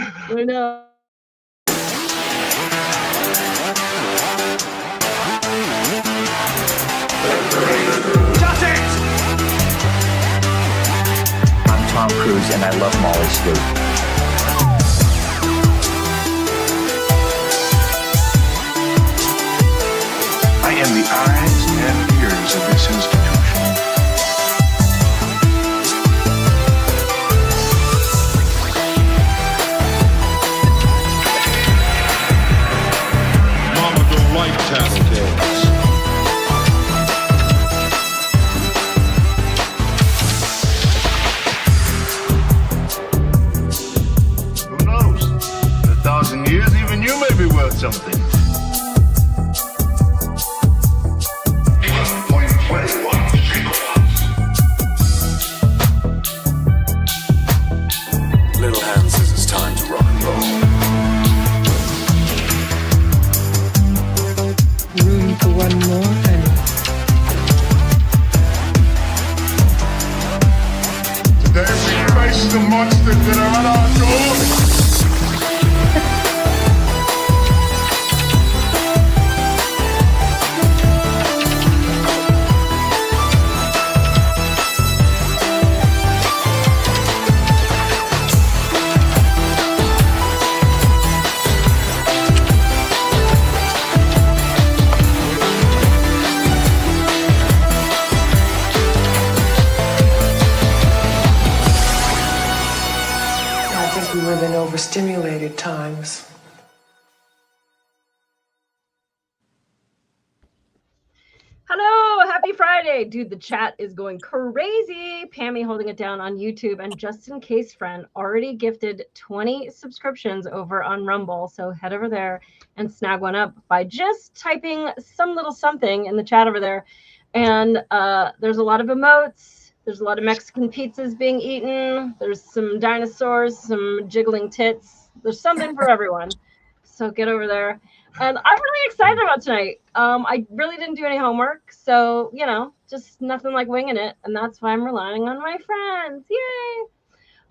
I know. Shut it! I'm Tom Cruise, and I love Molly Sloot. I am the eyes and ears of this institution. Mama don't like tattletales. Who knows? In 1,000 years, even you may be worth something. Little hand says it's time to rock and roll. Room for one more, honey. Today we face the monsters that are at our door. I think we live in overstimulated times. Hello, happy Friday. Dude, the chat is going crazy. Pammy holding it down on YouTube, and just in case friend already gifted 20 subscriptions over on Rumble. So head over there and snag one up by just typing some little something in the chat over there. And there's a lot of emotes. There's a lot of Mexican pizzas being eaten. There's some dinosaurs, some jiggling tits. There's something for everyone. So get over there. And I'm really excited about tonight. I really didn't do any homework, so, you know, just nothing like winging it. And that's why I'm relying on my friends. Yay!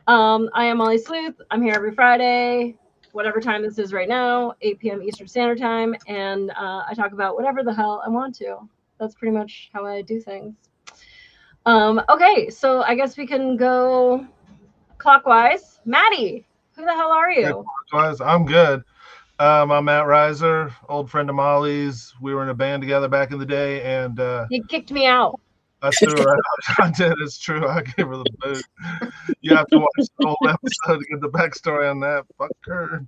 I am Molly Sleuth. I'm here every Friday, whatever time this is right now, 8 p.m. Eastern Standard Time. And I talk about whatever the hell I want to. That's pretty much how I do things. Okay, so I guess we can go clockwise. Maddie, who the hell are you? Guys, I'm good. I'm Matt Reiser, old friend of Molly's. We were in a band together back in the day, and You kicked me out. I threw her out. I did. It's true. I gave her the boot. You have to watch the whole episode to get the backstory on that. Fuck her.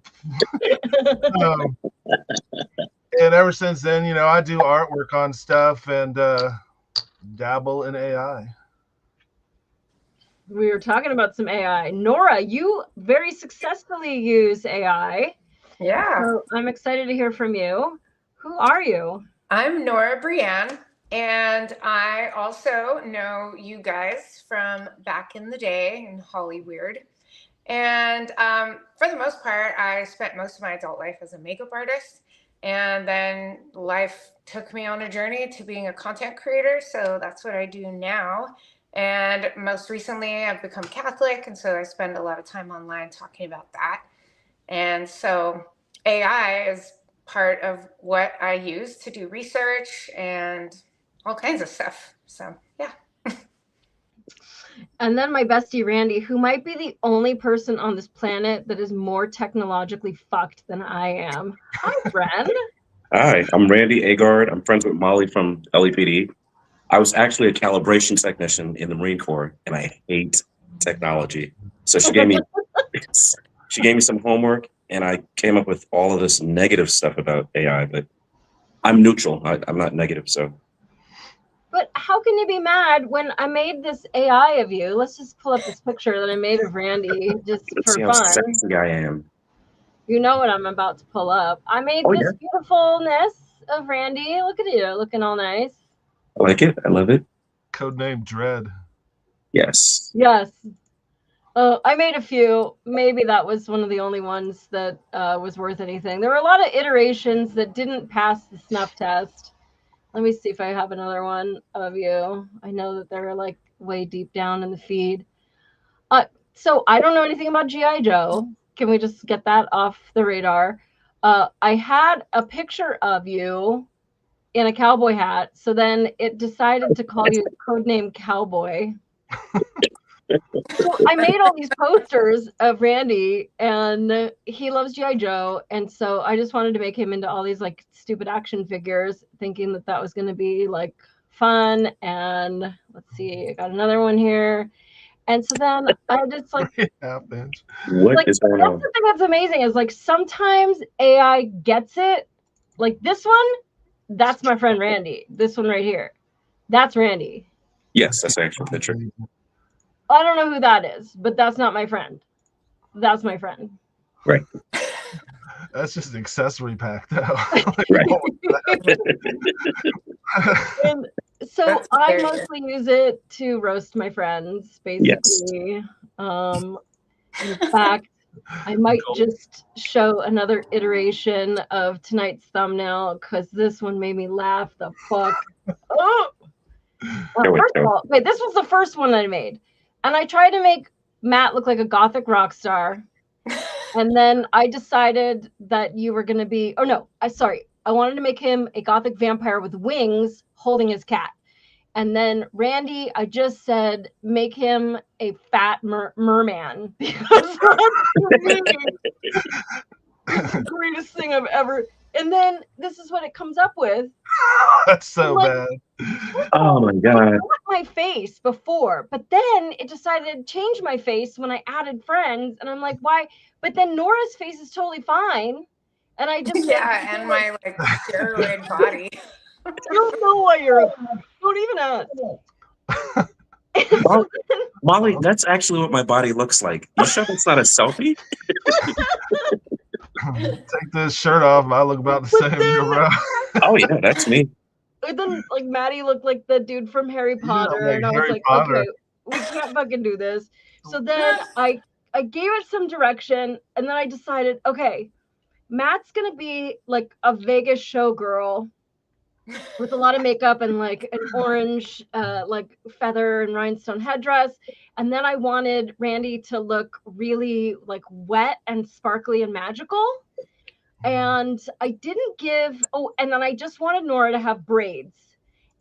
And ever since then, you know, I do artwork on stuff and dabble in AI. We were talking about some AI. Nora, you very successfully use AI. Yeah. So I'm excited to hear from you. Who are you? I'm Nora Brienne, and I also know you guys from back in the day in Hollywood. And for the most part, I spent most of my adult life as a makeup artist. And then life took me on a journey to being a content creator. So that's what I do now. And most recently, I've become Catholic. And so I spend a lot of time online talking about that. And so AI is part of what I use to do research and all kinds of stuff. So, yeah. And then my bestie, Randy, who might be the only person on this planet that is more technologically fucked than I am. Hi, friend. Hi, I'm Randy Agard. I'm friends with Molly from LEPD. I was actually a calibration technician in the Marine Corps, and I hate technology. So she gave me some homework, and I came up with all of this negative stuff about AI. But I'm neutral. I'm not negative. So. But how can you be mad when I made this AI of you? Let's just pull up this picture that I made of Randy just Let's for see how fun. sexy I am. You know what I'm about to pull up. I made this beautifulness of Randy. Look at you, looking all nice. I like it. I love it. Codename Dread. Yes. Yes. I made a few. Maybe that was one of the only ones that was worth anything. There were a lot of iterations that didn't pass the snuff test. Let me see if I have another one of you. I know that they're like way deep down in the feed. So I don't know anything about G.I. Joe. Can we just get that off the radar? I had a picture of you in a cowboy hat, so then it decided to call you codename Cowboy. So I made all these posters of Randy, and he loves G.I. Joe, and so I just wanted to make him into all these like stupid action figures, thinking that that was going to be like fun. And let's see, I got another one here. And so then I just like, happens. What like is going that's on? the thing that's amazing is like sometimes AI gets it. Like this one, that's my friend Randy. This one right here, that's Randy. Yes, that's an actual picture. I don't know who that is, but that's not my friend. That's my friend. Right. That's just an accessory pack, though. Like, Right. And so That's I hilarious. mostly use it to roast my friends, basically. In fact, I might just show another iteration of tonight's thumbnail because this one made me laugh the fuck. Oh! First of all, wait, this was the first one I made. And I tried to make Matt look like a gothic rock star. And then I decided that you were going to be, oh no, I wanted to make him a gothic vampire with wings holding his cat. And then Randy, I just said, make him a fat merman because that's the greatest thing I've ever. And then this is what it comes up with. That's so like, bad. Oh my god! I got my face before, but then it decided to change my face when I added friends, and I'm like, why? But then Nora's face is totally fine, and I just Yeah, and my like steroid body. I don't know why you're. Don't even ask. Molly, that's actually what my body looks like. You sure it's not a selfie? Take this shirt off, I look about the same year round. Oh yeah, that's me. And then like Maddie looked like the dude from Harry Potter, like and I was Harry like, Potter. okay, we can't fucking do this. So then I gave it some direction, and then I decided, okay, Matt's gonna be like a Vegas showgirl with a lot of makeup and like an orange like feather and rhinestone headdress. And then I wanted Randy to look really like wet and sparkly and magical. And I didn't give, and then I just wanted Nora to have braids.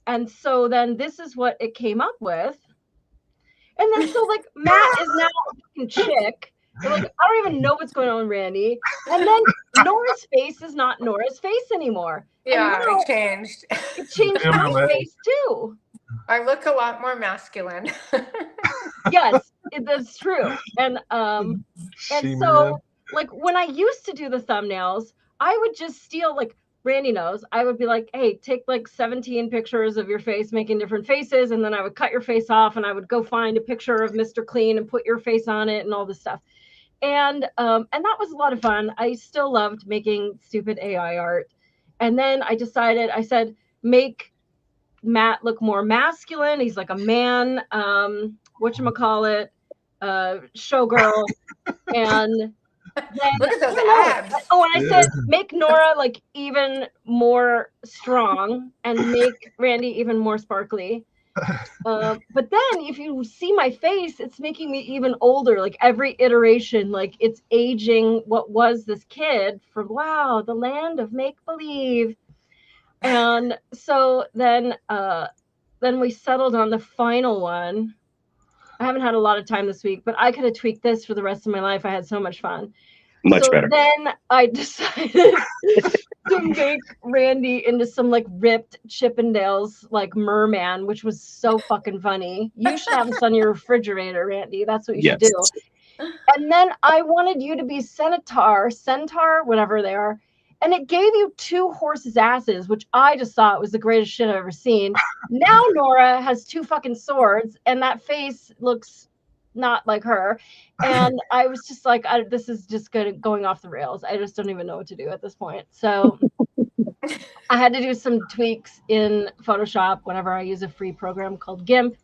And so then this is what it came up with. And then so like Matt is now a fucking chick. They're like, I don't even know what's going on with Randy. And then Nora's face is not Nora's face anymore. Yeah, now, it changed. It changed my face too. I look a lot more masculine. Yes, that's true. And so like when I used to do the thumbnails, I would just steal like Randy knows. I would be like, hey, take like 17 pictures of your face making different faces, and then I would cut your face off, and I would go find a picture of Mr. Clean and put your face on it and all this stuff. And that was a lot of fun. I still loved making stupid AI art. And then I said, make Matt look more masculine. He's like a man, whatchamacallit, showgirl. And then, look at those abs. Oh, and I said, make Nora like even more strong and make Randy even more sparkly. But then if you see my face, it's making me even older. Like every iteration, like it's aging what was this kid from the land of make-believe. And so then we settled on the final one. I haven't had a lot of time this week, but I could have tweaked this for the rest of my life. I had so much fun. Much better. Then I decided to make Randy into some like ripped Chippendales like merman, which was so fucking funny. You should have this on your refrigerator, Randy. That's what you should do. And then I wanted you to be centaur, whatever they are. And it gave you 2 horses' asses, which I just thought was the greatest shit I've ever seen. Now Nora has 2 fucking swords, and that face looks not like her. And I was just like, this is just going off the rails. I just don't even know what to do at this point. So I had to do some tweaks in Photoshop whenever I use a free program called GIMP.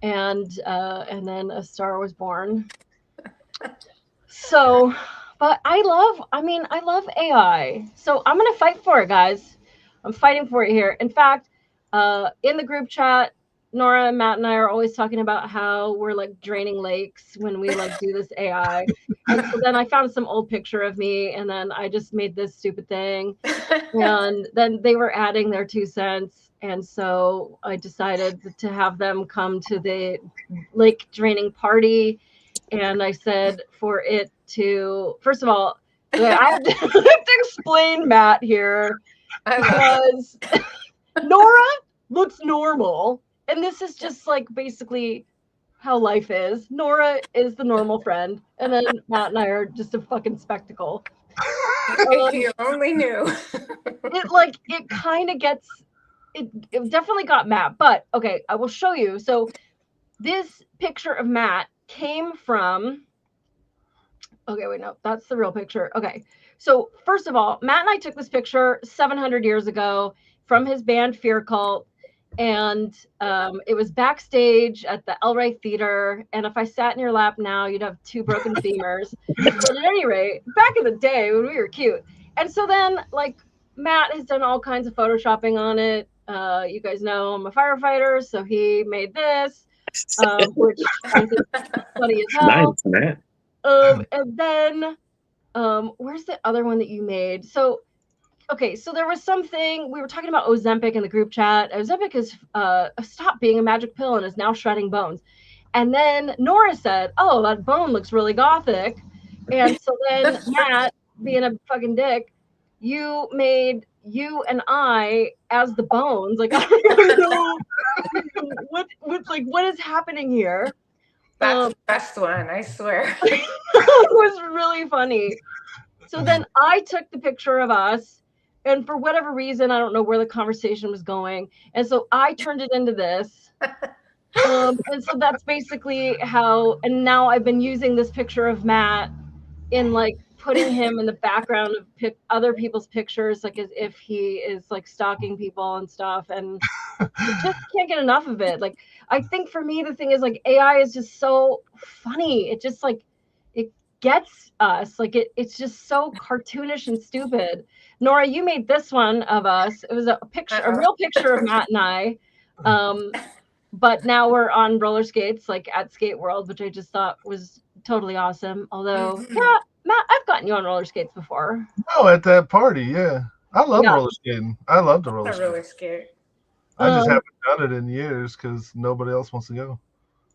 And then a star was born. So... But I love AI. So I'm going to fight for it, guys. I'm fighting for it here. In fact, in the group chat, Nora and Matt and I are always talking about how we're like draining lakes when we like do this AI. And so then I found some old picture of me, and then I just made this stupid thing. And then they were adding their 2 cents. And so I decided to have them come to the lake draining party. And I said for it to, first of all, I have to explain Matt here because Nora looks normal. And this is just like basically how life is. Nora is the normal friend. And then Matt and I are just a fucking spectacle. If you only knew. It kind of gets, it definitely got Matt. But okay, I will show you. So this picture of Matt came from, okay, wait, no, that's the real picture. Okay. So first of all, Matt and I took this picture 700 years ago from his band Fear Cult. And it was backstage at the El Rey Theater. And if I sat in your lap now, you'd have 2 broken femurs. But at any rate, back in the day when we were cute. And so then, like, Matt has done all kinds of photoshopping on it. You guys know I'm a firefighter, so he made this, which I think is funny as hell. Nice, man. And then, where's the other one that you made? So, okay, so there was something, we were talking about Ozempic in the group chat. Ozempic has stopped being a magic pill and is now shredding bones. And then Nora said, oh, that bone looks really gothic. And so then Matt, being a fucking dick, you made you and I as the bones. Like, I don't know what is happening here. That's the best one, I swear. It was really funny. So then I took the picture of us, and for whatever reason, I don't know where the conversation was going. And so I turned it into this. And so that's basically how, and now I've been using this picture of Matt in like putting him in the background of other people's pictures, like as if he is like stalking people and stuff. And just can't get enough of it. Like, I think for me, the thing is like AI is just so funny. It just like, it gets us. Like it's just so cartoonish and stupid. Nora, you made this one of us. It was a picture, a real picture of Matt and I. But now we're on roller skates, like at Skate World, which I just thought was totally awesome. Although, yeah, Matt, I've gotten you on roller skates before. Oh, at that party, yeah. I love roller skating. I love the roller skate. I just haven't done it in years because nobody else wants to go.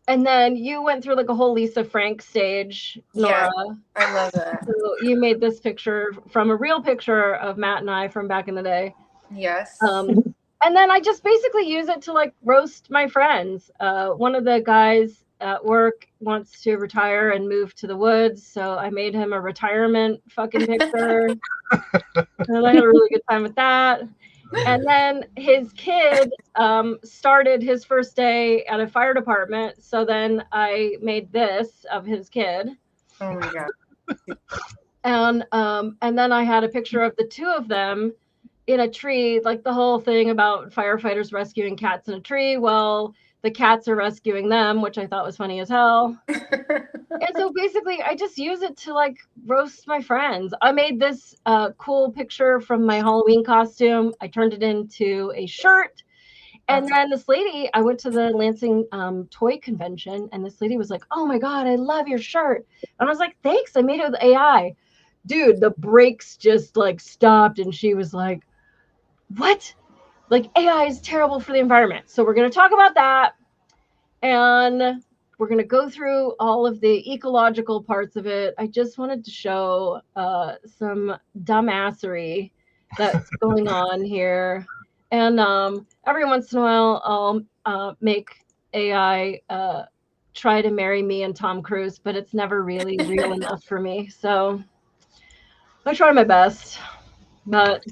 And then you went through like a whole Lisa Frank stage, Nora. Yeah, I love that. So you made this picture from a real picture of Matt and I from back in the day. Yes. And then I just basically use it to like roast my friends. One of the guys at work wants to retire and move to the woods, so I made him a retirement fucking picture. And I had a really good time with that. And then his kid started his first day at a fire department. So then I made this of his kid. Oh my God. And then I had a picture of the 2 of them in a tree, like the whole thing about firefighters rescuing cats in a tree. Well, the cats are rescuing them, which I thought was funny as hell. And so basically I just use it to like roast my friends. I made this cool picture from my Halloween costume. I turned it into a shirt. And then this lady, I went to the Lansing toy convention, and this lady was like, oh my God, I love your shirt. And I was like, thanks, I made it with AI. Dude, the brakes just like stopped, and she was like, what? Like, AI is terrible for the environment. So we're going to talk about that. And we're going to go through all of the ecological parts of it. I just wanted to show some dumbassery that's going on here. And every once in a while, I'll make AI try to marry me and Tom Cruise, but it's never really real enough for me. So I try my best. But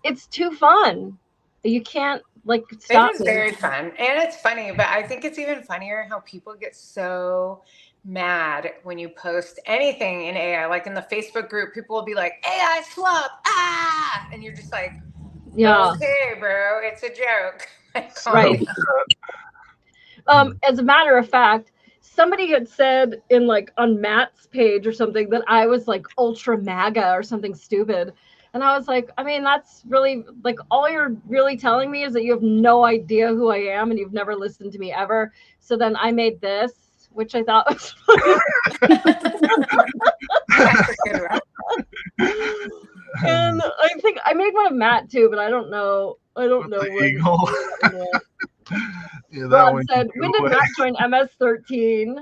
it's too fun. You can't like stop. It is very fun, and it's funny, but I think it's even funnier how people get so mad when you post anything in AI. Like in the Facebook group, people will be like, AI swap, and you're just like, yeah, okay, bro, it's a joke. Right. As a matter of fact, somebody had said in like on Matt's page or something that I was like ultra MAGA or something stupid. And I was like, I mean, that's really like all you're really telling me is that you have no idea who I am and you've never listened to me ever. So then I made this, which I thought was funny. That's a good one. And I think I made one of Matt too, but I don't know. I don't know The when. eagle. Yeah, that Ron one. said, when did Matt join MS-13?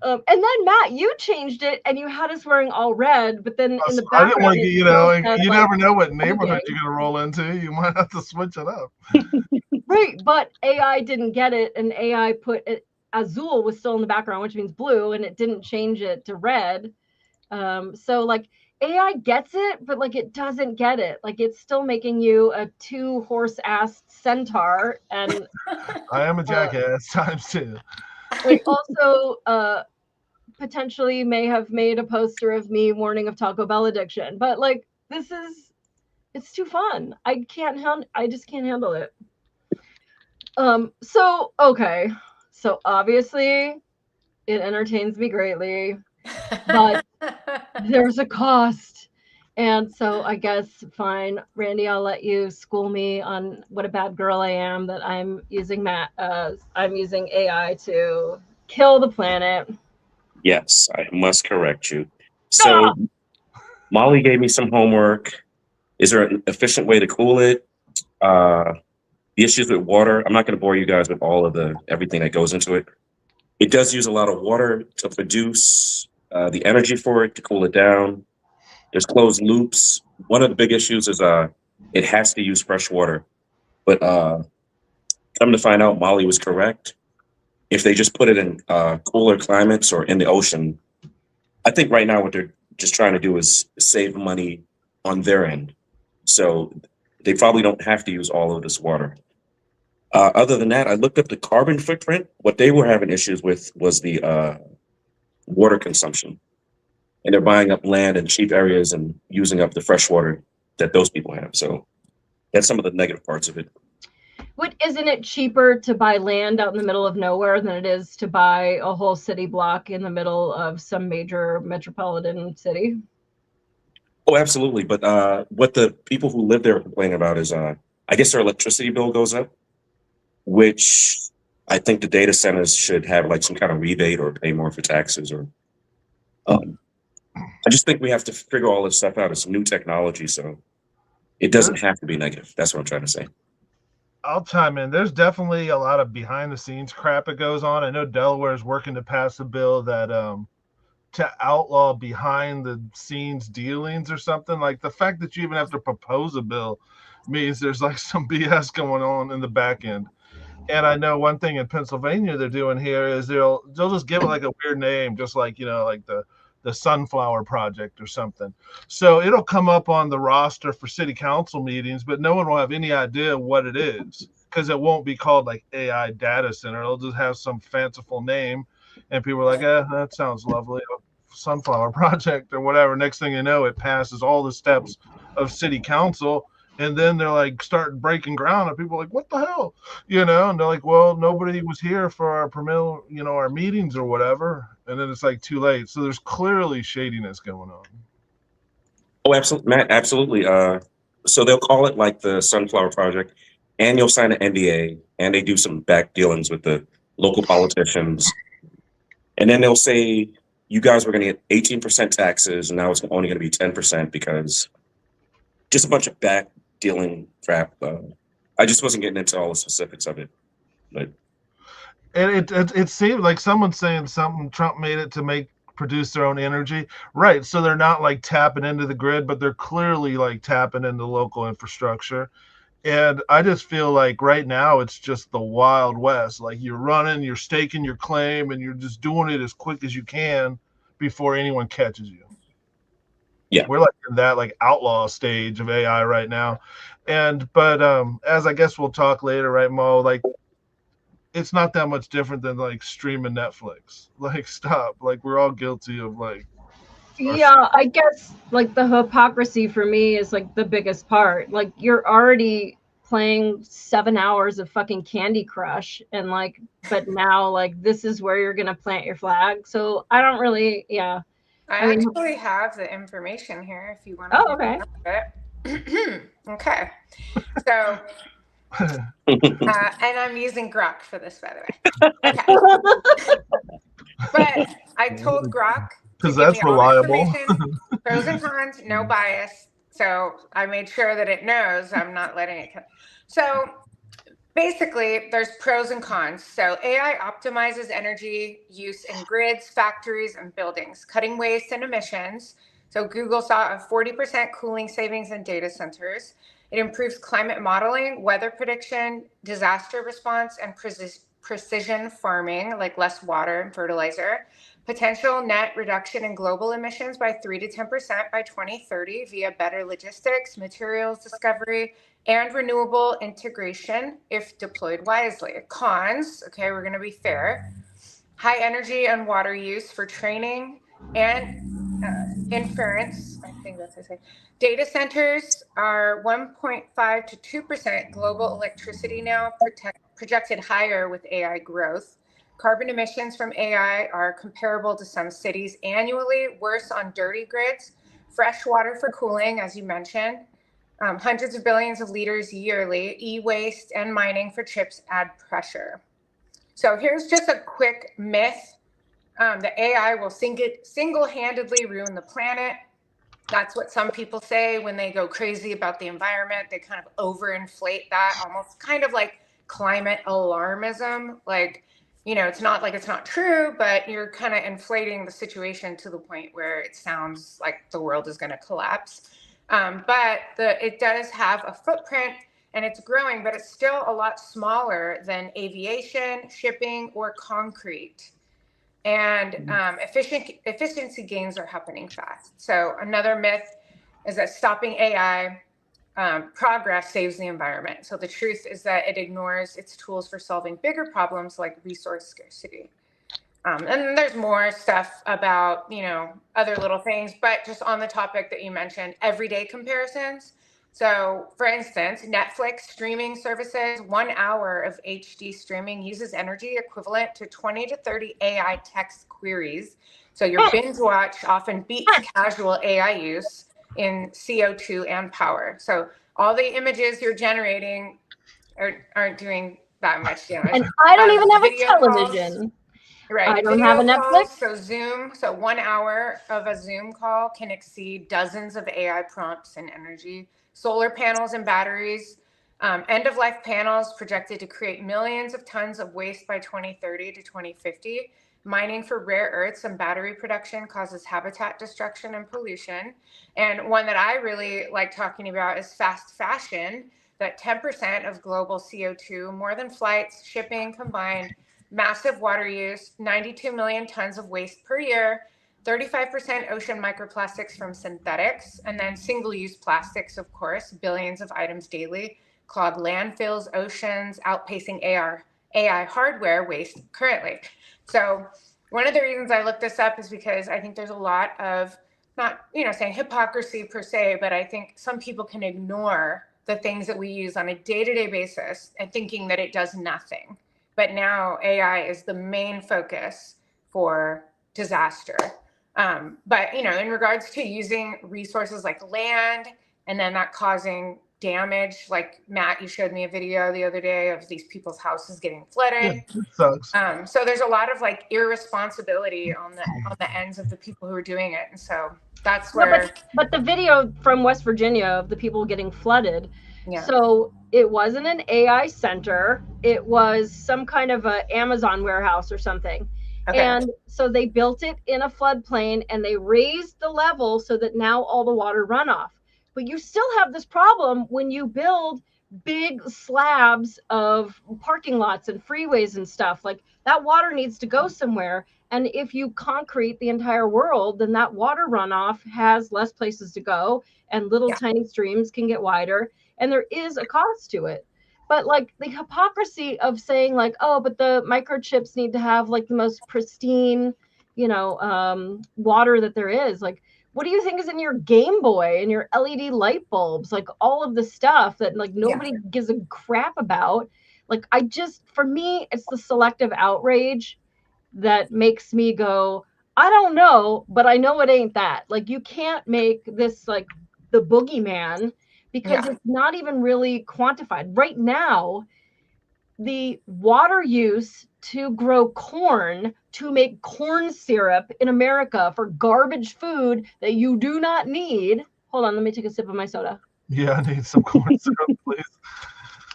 And then Matt, you changed it and you had us wearing all red, but then in the I background, didn't want to get, it you know, still said, you like, never know what neighborhood okay. you're gonna roll into. You might have to switch it up. Right, but AI didn't get it, and AI put it Azul was still in the background, which means blue, and it didn't change it to red. So like AI gets it, but like it doesn't get it. Like it's still making you a 2-horse-ass centaur, and I am a jackass times 2. like also potentially may have made a poster of me warning of Taco Bell addiction. But like it's too fun. I just can't handle it. So okay. So obviously it entertains me greatly, but there's a cost. And so I guess fine, Randy, I'll let you school me on what a bad girl I am that I'm using AI to kill the planet. Yes, I must correct you. So Molly gave me some homework. Is there an efficient way to cool it? The issues with water. I'm not going to bore you guys with all of everything that goes into it. It does use a lot of water to produce the energy for it to cool it down. There's closed loops. One of the big issues is it has to use fresh water. But come to find out, Molly was correct. If they just put it in cooler climates or in the ocean, I think right now what they're just trying to do is save money on their end. So they probably don't have to use all of this water. Other than that, I looked up the carbon footprint. What they were having issues with was the water consumption. And they're buying up land in cheap areas and using up the fresh water that those people have. So that's some of the negative parts of it. Isn't it cheaper to buy land out in the middle of nowhere than it is to buy a whole city block in the middle of some major metropolitan city? Oh, absolutely. But what the people who live there are complaining about is, I guess their electricity bill goes up, which I think the data centers should have like some kind of rebate or pay more for taxes. Or I just think we have to figure all this stuff out. It's new technology, so it doesn't have to be negative. That's what I'm trying to say. I'll chime in. There's definitely a lot of behind the scenes crap that goes on. I know Delaware is working to pass a bill that to outlaw behind the scenes dealings or something. Like the fact that you even have to propose a bill means there's like some BS going on in the back end. And I know one thing in Pennsylvania they're doing here is they'll just give it like a weird name, just like, you know, like the Sunflower Project or something. So it'll come up on the roster for city council meetings, but no one will have any idea what it is because it won't be called like AI data center. It'll just have some fanciful name. And people are like, that sounds lovely. Sunflower Project or whatever. Next thing you know, it passes all the steps of city council. And then they're like starting breaking ground, and people are like, what the hell? You know, and they're like, well, nobody was here for our our meetings or whatever. And then it's like too late. So there's clearly shadiness going on. Oh, absolutely, Matt, absolutely. So they'll call it like the Sunflower Project, and you'll sign an NDA, and they do some back dealings with the local politicians. And then they'll say, you guys were going to get 18% taxes, and now it's only going to be 10% because just a bunch of back dealing crap. I just wasn't getting into all the specifics of it. But And it seemed like someone's saying something Trump made it to produce their own energy. Right. So they're not like tapping into the grid, but they're clearly like tapping into local infrastructure. And I just feel like right now it's just the Wild West. Like you're running, you're staking your claim, and you're just doing it as quick as you can before anyone catches you. Yeah, we're like in that like outlaw stage of AI right now. But as I guess we'll talk later, right, Mo? Like it's not that much different than like streaming Netflix. Like stop. Like we're all guilty of like. Yeah, I guess like the hypocrisy for me is like the biggest part. Like you're already playing 7 hours of fucking Candy Crush and like, but now like this is where you're gonna plant your flag. So I don't really, yeah. I mean, actually have the information here if you want to oh, okay. it. Okay. So, and I'm using Grok for this, by the way. Okay. But I told Grok to Because give me that's all the reliable. information, pros and cons, no bias. So I made sure that it knows I'm not letting it come. So basically, there's pros and cons. So AI optimizes energy use in grids, factories, and buildings, cutting waste and emissions. So Google saw a 40% cooling savings in data centers. It improves climate modeling, weather prediction, disaster response, and precision farming, like less water and fertilizer. Potential net reduction in global emissions by 3 to 10% by 2030 via better logistics, materials discovery, and renewable integration if deployed wisely. Cons, okay, we're going to be fair. High energy and water use for training and inference. I think that's what I say. Data centers are 1.5 to 2% global electricity now, projected higher with AI growth. Carbon emissions from AI are comparable to some cities annually, worse on dirty grids. Fresh water for cooling, as you mentioned. Hundreds of billions of liters yearly. E-waste and mining for chips add pressure. So here's just a quick myth. The AI will single-handedly ruin the planet. That's what some people say when they go crazy about the environment. They kind of overinflate that, almost kind of like climate alarmism. Like, you know, it's not like it's not true, but you're kind of inflating the situation to the point where it sounds like the world is going to collapse. But it does have a footprint and it's growing, but it's still a lot smaller than aviation, shipping, or concrete. And efficiency gains are happening fast. So another myth is that stopping AI progress saves the environment. So the truth is that it ignores its tools for solving bigger problems like resource scarcity. And there's more stuff about, you know, other little things, but just on the topic that you mentioned, everyday comparisons. So for instance, Netflix streaming services, 1 hour of HD streaming uses energy equivalent to 20 to 30 AI text queries. So your binge watch often beats casual AI use in CO2 and power. So all the images you're generating aren't doing that much damage. And I don't even have a Video calls, television. right. I don't have a Video calls, Netflix. so Zoom, so 1 hour of a Zoom call can exceed dozens of AI prompts and energy. Solar panels and batteries, end-of-life panels projected to create millions of tons of waste by 2030 to 2050. Mining for rare earths and battery production causes habitat destruction and pollution. And one that I really like talking about is fast fashion, that 10% of global CO2, more than flights, shipping combined, massive water use, 92 million tons of waste per year, 35% ocean microplastics from synthetics, and then single-use plastics, of course, billions of items daily, clog landfills, oceans, outpacing AI hardware waste currently. So one of the reasons I looked this up is because I think there's a lot of, not, you know, saying hypocrisy per se, but I think some people can ignore the things that we use on a day-to-day basis and thinking that it does nothing. But now AI is the main focus for disaster. But, you know, in regards to using resources like land and then that causing damage, like Matt, you showed me a video the other day of these people's houses getting flooded. Yeah, it sucks. So there's a lot of like irresponsibility on the ends of the people who are doing it. And so that's where. But the video from West Virginia of the people getting flooded. Yeah. So it wasn't an AI center. It was some kind of a Amazon warehouse or something. Okay. And so they built it in a floodplain and they raised the level so that now all the water runoff. But you still have this problem when you build big slabs of parking lots and freeways and stuff. Like that water needs to go somewhere. And if you concrete the entire world, then that water runoff has less places to go and little tiny streams can get wider. And there is a cost to it. But like the hypocrisy of saying like, oh, but the microchips need to have like the most pristine, you know, water that there is. Like, what do you think is in your Game Boy and your LED light bulbs? Like all of the stuff that like nobody gives a crap about. Like for me, it's the selective outrage that makes me go, I don't know, but I know it ain't that. Like, you can't make this like the boogeyman because Yeah. it's not even really quantified. Right now, the water use to grow corn to make corn syrup in America for garbage food that you do not need. Hold on, let me take a sip of my soda. Yeah, I need some corn syrup, please.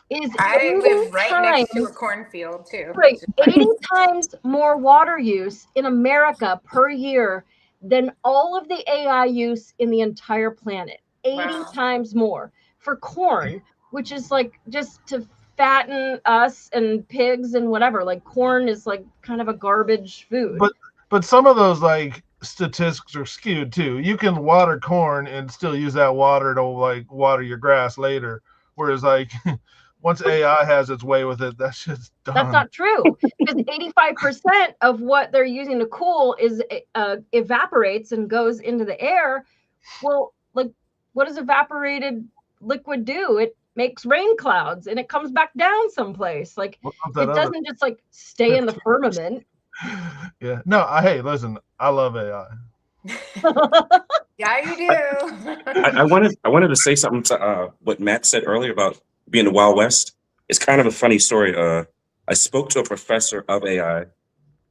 Is I 80 live right next to a times cornfield too. right, It's funny. 80 times more water use in America per year than all of the AI use in the entire planet. 80 Wow. times more for corn, which is like just to fatten us and pigs and whatever. Like, corn is like kind of a garbage food. But some of those like statistics are skewed too. You can water corn and still use that water to like water your grass later. Whereas like once AI has its way with it, that shit's done. That's not true, because 85% of what they're using to cool is evaporates and goes into the air. Well, like, what does evaporated liquid do? It makes rain clouds and it comes back down someplace. Like, What about that it other doesn't just like stay in the 15? firmament. Yeah. No, hey, listen, I love AI. Yeah, you do. I wanted to say something to what Matt said earlier about being the Wild West. It's kind of a funny story. I spoke to a professor of AI.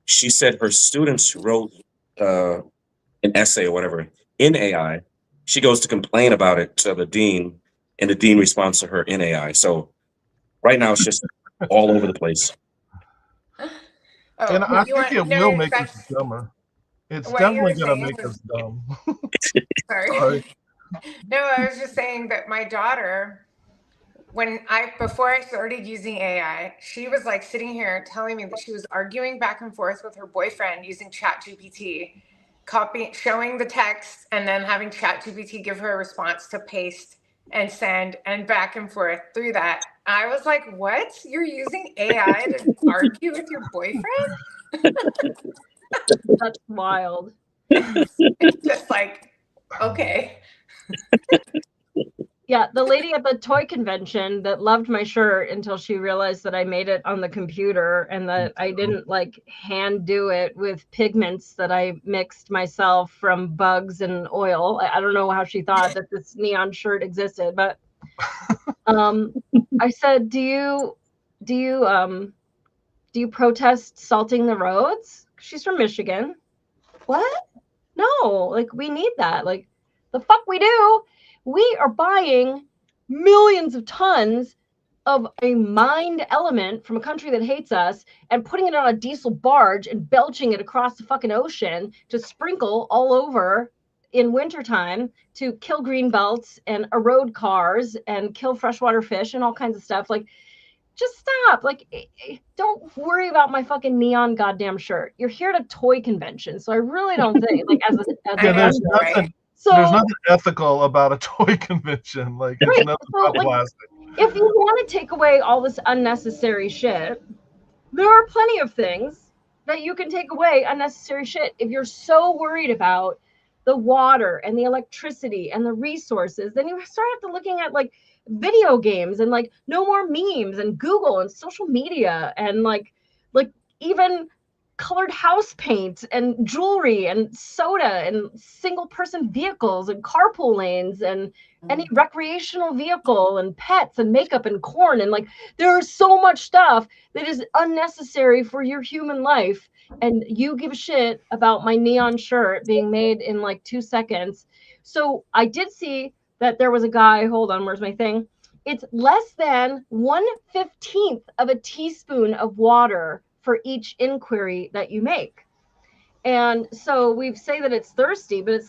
She said her students wrote an essay or whatever in AI. She goes to complain about it to the dean, and the dean responds to her in AI. So right now it's just all over the place. And Oh, I you think want it no? will make us That's dumber. It's what you were definitely gonna saying make us was. dumb. Sorry. Sorry. No, I was just saying that my daughter, before I started using AI, she was like sitting here telling me that she was arguing back and forth with her boyfriend using ChatGPT, showing the text, and then having ChatGPT give her a response to paste and send, and back and forth through that. I was like, "What? You're using AI to argue with your boyfriend?" That's wild. It's just like, okay. Yeah, the lady at the toy convention that loved my shirt until she realized that I made it on the computer and that I didn't like hand do it with pigments that I mixed myself from bugs and oil. I don't know how she thought that this neon shirt existed, but I said, do you protest salting the roads? She's from Michigan. What? No, like, we need that. Like, the fuck we do. We are buying millions of tons of a mined element from a country that hates us and putting it on a diesel barge and belching it across the fucking ocean to sprinkle all over in wintertime to kill green belts and erode cars and kill freshwater fish and all kinds of stuff. Like, just stop. Like, don't worry about my fucking neon goddamn shirt. You're here at a toy convention, so I really don't think, like, as Yeah, there's know, right? nothing. so There's nothing ethical about a toy convention. Like it's right. nothing So, but like, plastic. if you want to take away all this unnecessary shit, there are plenty of things that you can take away unnecessary shit. If you're so worried about the water and the electricity and the resources, then you start to looking at like video games and like no more memes and Google and social media and like even colored house paint and jewelry and soda and single person vehicles and carpool lanes and any recreational vehicle and pets and makeup and corn and like there's so much stuff that is unnecessary for your human life, and you give a shit about my neon shirt being made in like 2 seconds. So I did see that there was a guy, hold on, where's my thing? It's less than 1/15 of a teaspoon of water for each inquiry that you make. And so we say that it's thirsty, but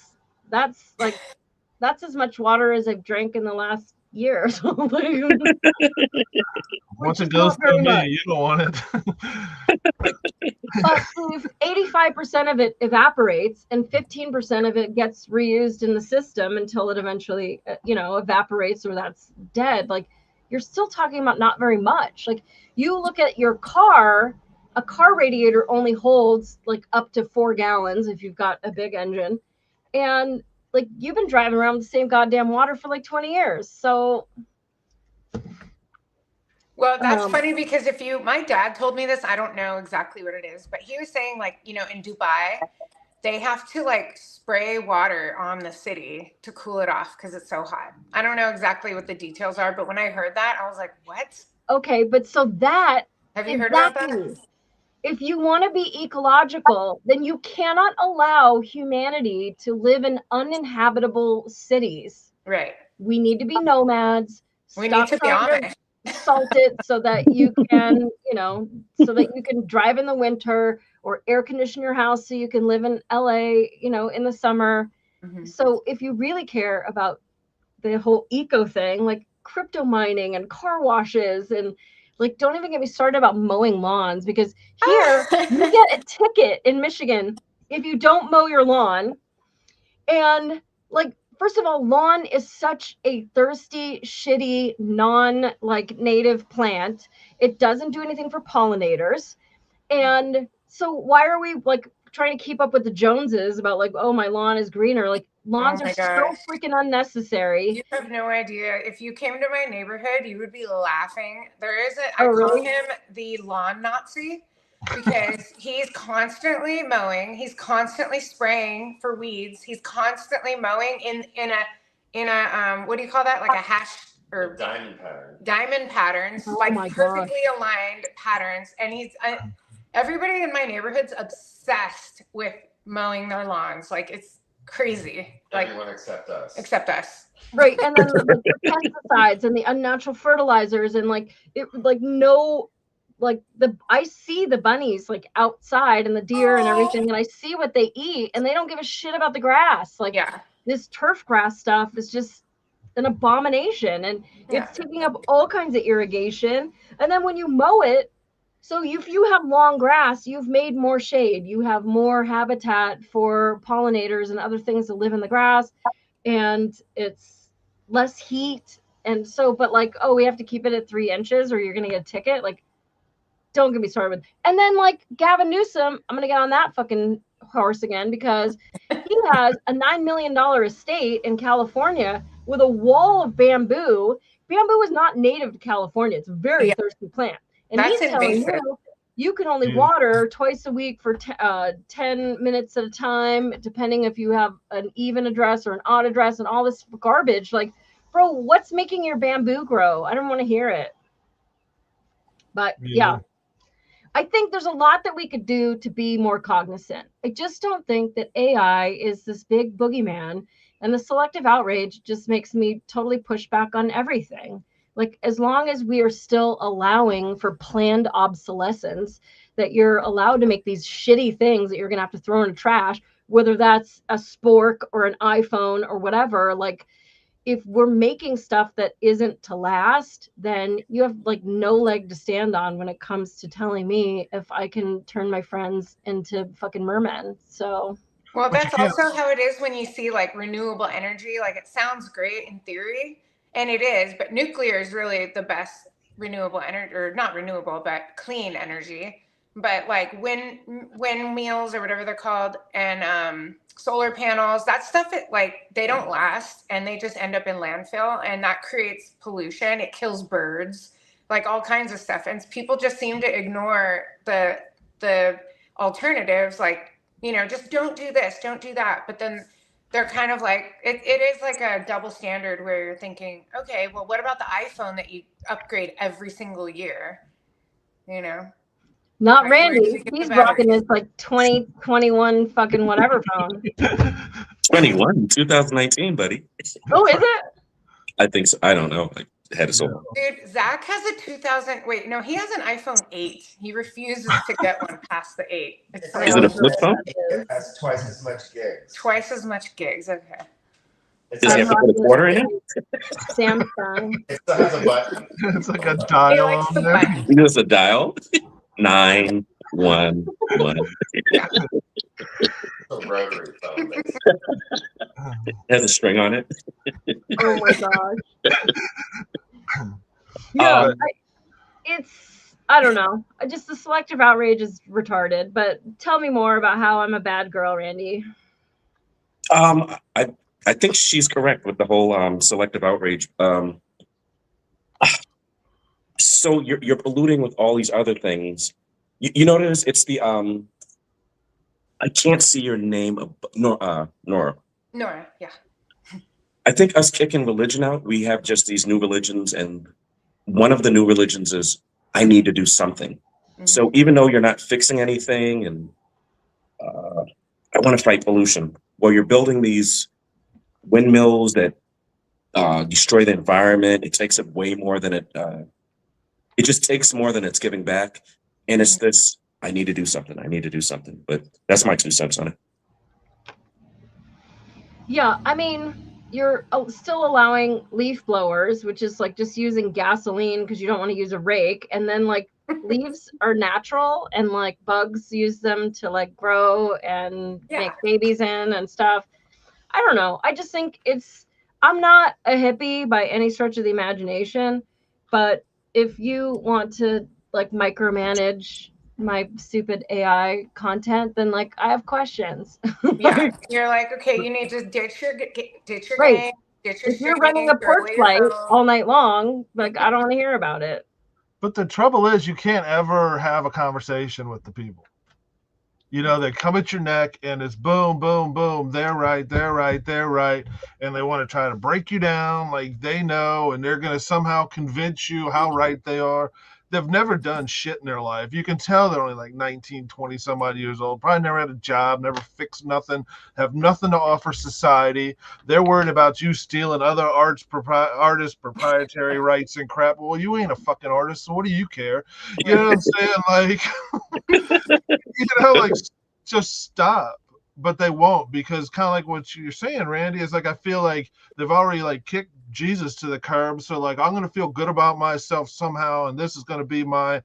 that's as much water as I've drank in the last year. So Once it is not goes very through much. me, you don't want it. But if 85% of it evaporates and 15% of it gets reused in the system until it eventually, evaporates or that's dead, like, you're still talking about not very much. Like, you look at your car, a car radiator only holds like up to 4 gallons if you've got a big engine. And like, you've been driving around with the same goddamn water for like 20 years. So Well, that's funny because my dad told me this, I don't know exactly what it is, but he was saying like, in Dubai, they have to like spray water on the city to cool it off because it's so hot. I don't know exactly what the details are, but when I heard that, I was like, what? Okay, but so that Have you heard about that? If you want to be ecological, then you cannot allow humanity to live in uninhabitable cities. Right. We need to be nomads. We need to be Amish. Salt it so that you can, so that you can drive in the winter or air condition your house so you can live in LA, in the summer. Mhm. So if you really care about the whole eco thing, like crypto mining and car washes and like, don't even get me started about mowing lawns, because here you get a ticket in Michigan if you don't mow your lawn. And like, first of all, lawn is such a thirsty, shitty, native plant. It doesn't do anything for pollinators. And so why are we like trying to keep up with the Joneses about like, oh, my lawn is greener? Like, lawns are so freaking unnecessary. You have no idea. If you came to my neighborhood, you would be laughing. I call him the lawn Nazi because he's constantly mowing. He's constantly spraying for weeds. He's constantly mowing in a what do you call that? Like a hash or diamond patterns, like perfectly aligned patterns. And everybody in my neighborhood's obsessed with mowing their lawns. Like, it's crazy. Like, everyone except us. Except us. Right. And then the pesticides and the unnatural fertilizers and I see the bunnies like outside and the deer and everything, and I see what they eat, and they don't give a shit about the grass. Like, this turf grass stuff is just an abomination, and it's taking up all kinds of irrigation. And then when you mow it, so if you have long grass, you've made more shade, you have more habitat for pollinators and other things that live in the grass, and it's less heat. And so, but like, oh, we have to keep it at 3 inches or you're going to get a ticket. Like, don't get me started with. And then like Gavin Newsom, I'm going to get on that fucking horse again, because he has a $9 million estate in California with a wall of bamboo. Bamboo is not native to California. It's a very thirsty plant. And he's telling you can only water twice a week for 10 minutes at a time, depending if you have an even address or an odd address and all this garbage. Like, bro, what's making your bamboo grow? I don't want to hear it. But yeah, I think there's a lot that we could do to be more cognizant. I just don't think that AI is this big boogeyman, and the selective outrage just makes me totally push back on everything. Like, as long as we are still allowing for planned obsolescence, that you're allowed to make these shitty things that you're going to have to throw in the trash, whether that's a spork or an iPhone or whatever, like, if we're making stuff that isn't to last, then you have like no leg to stand on when it comes to telling me if I can turn my friends into fucking mermen. So, well, that's also how it is when you see like renewable energy. Like, it sounds great in theory, and it is, but nuclear is really the best renewable energy, or not renewable, but clean energy. But like windmills or whatever they're called, and solar panels, that stuff, they don't last, and they just end up in landfill, and that creates pollution. It kills birds, like all kinds of stuff. And people just seem to ignore the alternatives, like, just don't do this, don't do that. But then they're kind of like, it is like a double standard where you're thinking, okay, well, what about the iPhone that you upgrade every single year? Not Randy. He's rocking this like 2021 fucking whatever phone. 21, 2019, buddy. Oh, is it? I think so. I don't know. I had it so. Dude, Zach has a 2000. Wait, no, he has an iPhone 8. He refuses to get one past the 8. Is it a flip phone? It has twice as much gigs. Twice as much gigs. Okay. Does he have to put a quarter in it? Samsung. It still has a button. It's like a dial on there. There's a dial. 911. A rotary phone. It has a string on it. Oh my gosh. Yeah, I don't know. Just the selective outrage is retarded. But tell me more about how I'm a bad girl, Randy. I think she's correct with the whole selective outrage. So you're polluting with all these other things. You notice it's the I can't see your name. Nora. Nora, yeah. I think us kicking religion out, we have just these new religions, and one of the new religions is I need to do something. Mm-hmm. So even though you're not fixing anything, and I want to fight pollution, well, you're building these windmills that destroy the environment. It takes up way more than it just takes more than it's giving back. And it's this, I need to do something. I need to do something. But that's my 2 cents on it. Yeah, I mean, you're still allowing leaf blowers, which is like just using gasoline because you don't want to use a rake. And then like leaves are natural and like bugs use them to like grow and make babies in and stuff. I don't know. I just think I'm not a hippie by any stretch of the imagination, but if you want to like micromanage my stupid AI content, then like I have questions. Yeah, you're like, okay, you need to ditch your Right. game, ditch your If you're running a porch light all night long, like I don't want to hear about it. But the trouble is, you can't ever have a conversation with the people. You know, they come at your neck and it's boom, boom, boom. They're right, they're right, they're right. And they want to try to break you down like they know, and they're going to somehow convince you how right they are. They've never done shit in their life. You can tell they're only like 19, 20 some odd years old, probably never had a job, never fixed nothing, have nothing to offer society. They're worried about you stealing other artists' proprietary rights and crap. Well, you ain't a fucking artist, so what do you care? You know what I'm saying? Like, you know, like, just stop. But they won't, because kind of like what you're saying, Randy, is like I feel like they've already like kicked Jesus to the curb. So like I'm gonna feel good about myself somehow, and this is gonna be my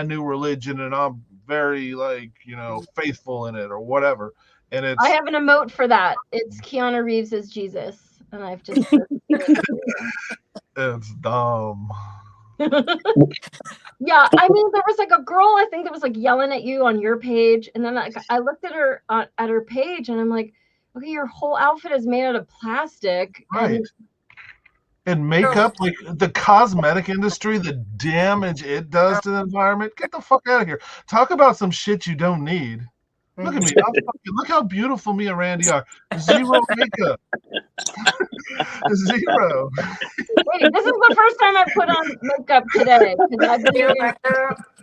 new religion, and I'm very like, you know, faithful in it or whatever. And I have an emote for that. It's Keanu Reeves as Jesus, and I've just it's dumb. Yeah, I mean, there was like a girl, I think that was like yelling at you on your page, and then like I looked at her page, and I'm like, okay, your whole outfit is made out of plastic, right? And makeup, like the cosmetic industry, the damage it does to the environment. Get the fuck out of here. Talk about some shit you don't need. Look at me. Look how beautiful me and Randy are. Zero makeup. Zero. Wait, this is the first time I put on makeup today.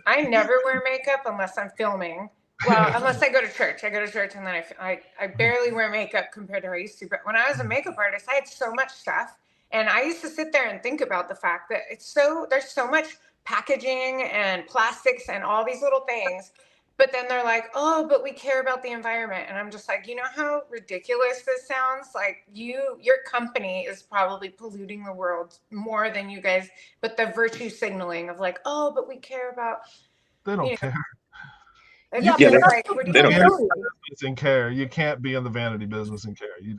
I never wear makeup unless I'm filming. Well, unless I go to church. I go to church and then I barely wear makeup compared to how I used to. But when I was a makeup artist, I had so much stuff. And I used to sit there and think about the fact that there's so much packaging and plastics and all these little things. But then they're like, oh, but we care about the environment. And I'm just like, you know how ridiculous this sounds? Like your company is probably polluting the world more than you guys. But the virtue signaling of like, oh, but we care about. They don't care. Yeah, they don't care. You can't be in the vanity business and care. You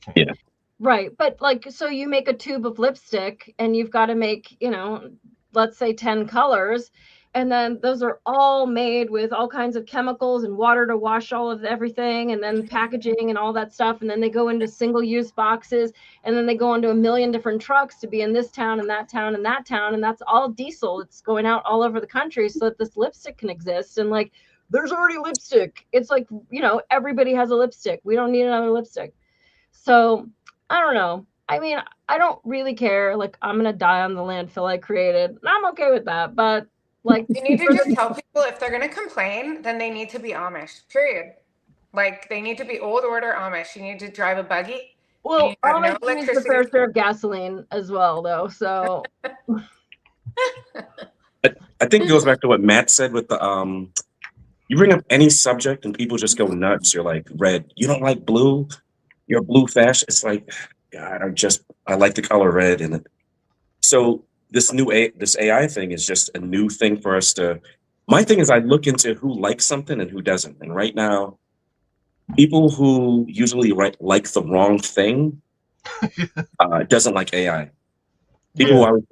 can't. Yeah. Right. But like, so you make a tube of lipstick and you've got to make, you know, let's say 10 colors. And then those are all made with all kinds of chemicals and water to wash all of everything, and then packaging and all that stuff. And then they go into single-use boxes, and then they go into a million different trucks to be in this town and that town and that town. And that's all diesel. It's going out all over the country so that this lipstick can exist. And like, there's already lipstick. It's like, you know, everybody has a lipstick. We don't need another lipstick. So I don't know. I mean, I don't really care. Like, I'm going to die on the landfill I created. And I'm okay with that. But like, you need to just tell people if they're going to complain, then they need to be Amish, period. Like, they need to be old order Amish. You need to drive a buggy. Well, Amish needs a fair share of gasoline as well, though. So I think it goes back to what Matt said with the you bring up any subject and people just go nuts. You're like, red, you don't like blue? You're a blue fashion. It's like, God, I like the color red. And so this AI thing is just a new thing for us to. My thing is, I look into who likes something and who doesn't. And right now, people who usually like the wrong thing doesn't like AI. People who always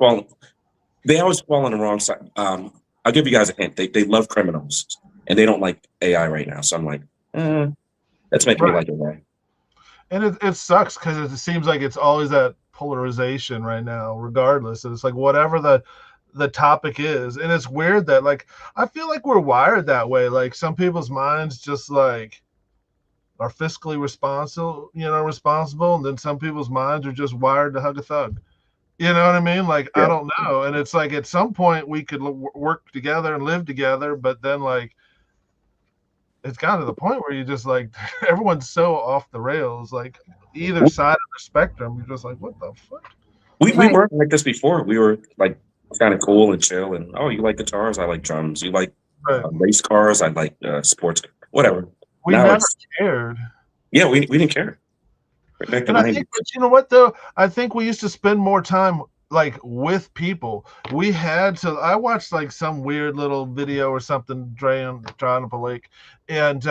fall on the wrong side. I'll give you guys a hint. They love criminals and they don't like AI right now. So I'm like, that's making me like AI. And it sucks because it seems like it's always that polarization right now, regardless. It's like whatever the topic is. And it's weird that, like, I feel like we're wired that way. Like, some people's minds just like are fiscally responsible, and then some people's minds are just wired to hug a thug. You know what I mean? Like, I Yeah. don't know. And it's like at some point we could work together and live together, but then like it's gotten to the point where you just like everyone's so off the rails, like either side of the spectrum. You're just like, what the fuck? We Right. weren't like this before. We were like kind of cool and chill. And oh, you like guitars? I like drums. You like Right. race cars? I like sports. Whatever. We Now never it's cared. yeah. We didn't care. Right back in And the I 90s. think, but you know what though? I think we used to spend more time like with people. We had to. I watched like some weird little video or something, drawing up a lake, and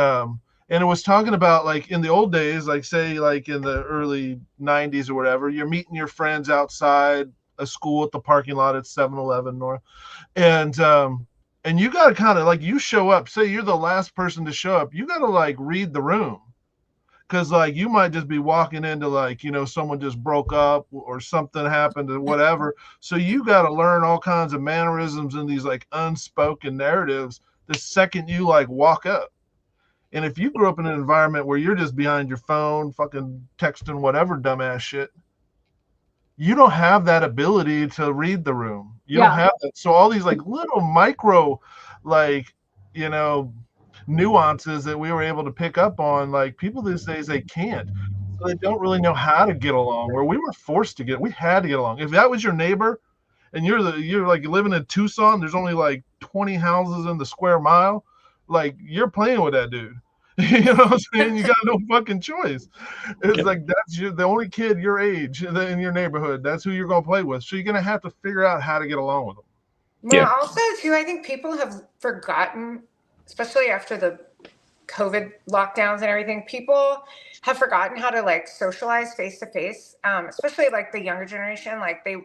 it was talking about like in the old days, like say like in the early '90s or whatever, you're meeting your friends outside a school at the parking lot at 7-Eleven, Nora, and you got to kind of like you show up. Say you're the last person to show up, you got to like read the room. Because like you might just be walking into like someone just broke up or something happened or whatever, so you got to learn all kinds of mannerisms and these like unspoken narratives the second you like walk up. And if you grew up in an environment where you're just behind your phone fucking texting whatever dumbass shit, you don't have that ability to read the room. You don't have that. So all these like little micro like nuances that we were able to pick up on, like people these days they can't, so they don't really know how to get along, where we were forced to we had to get along. If that was your neighbor and you're like living in Tucson, there's only like 20 houses in the square mile, like you're playing with that dude. You know what I'm saying? You got no fucking choice. It's like that's the only kid your age in your neighborhood. That's who you're gonna play with, so you're gonna have to figure out how to get along with them. Well, also too, I think people have forgotten, especially after the COVID lockdowns and everything, people have forgotten how to like socialize face to face, especially like the younger generation. Like they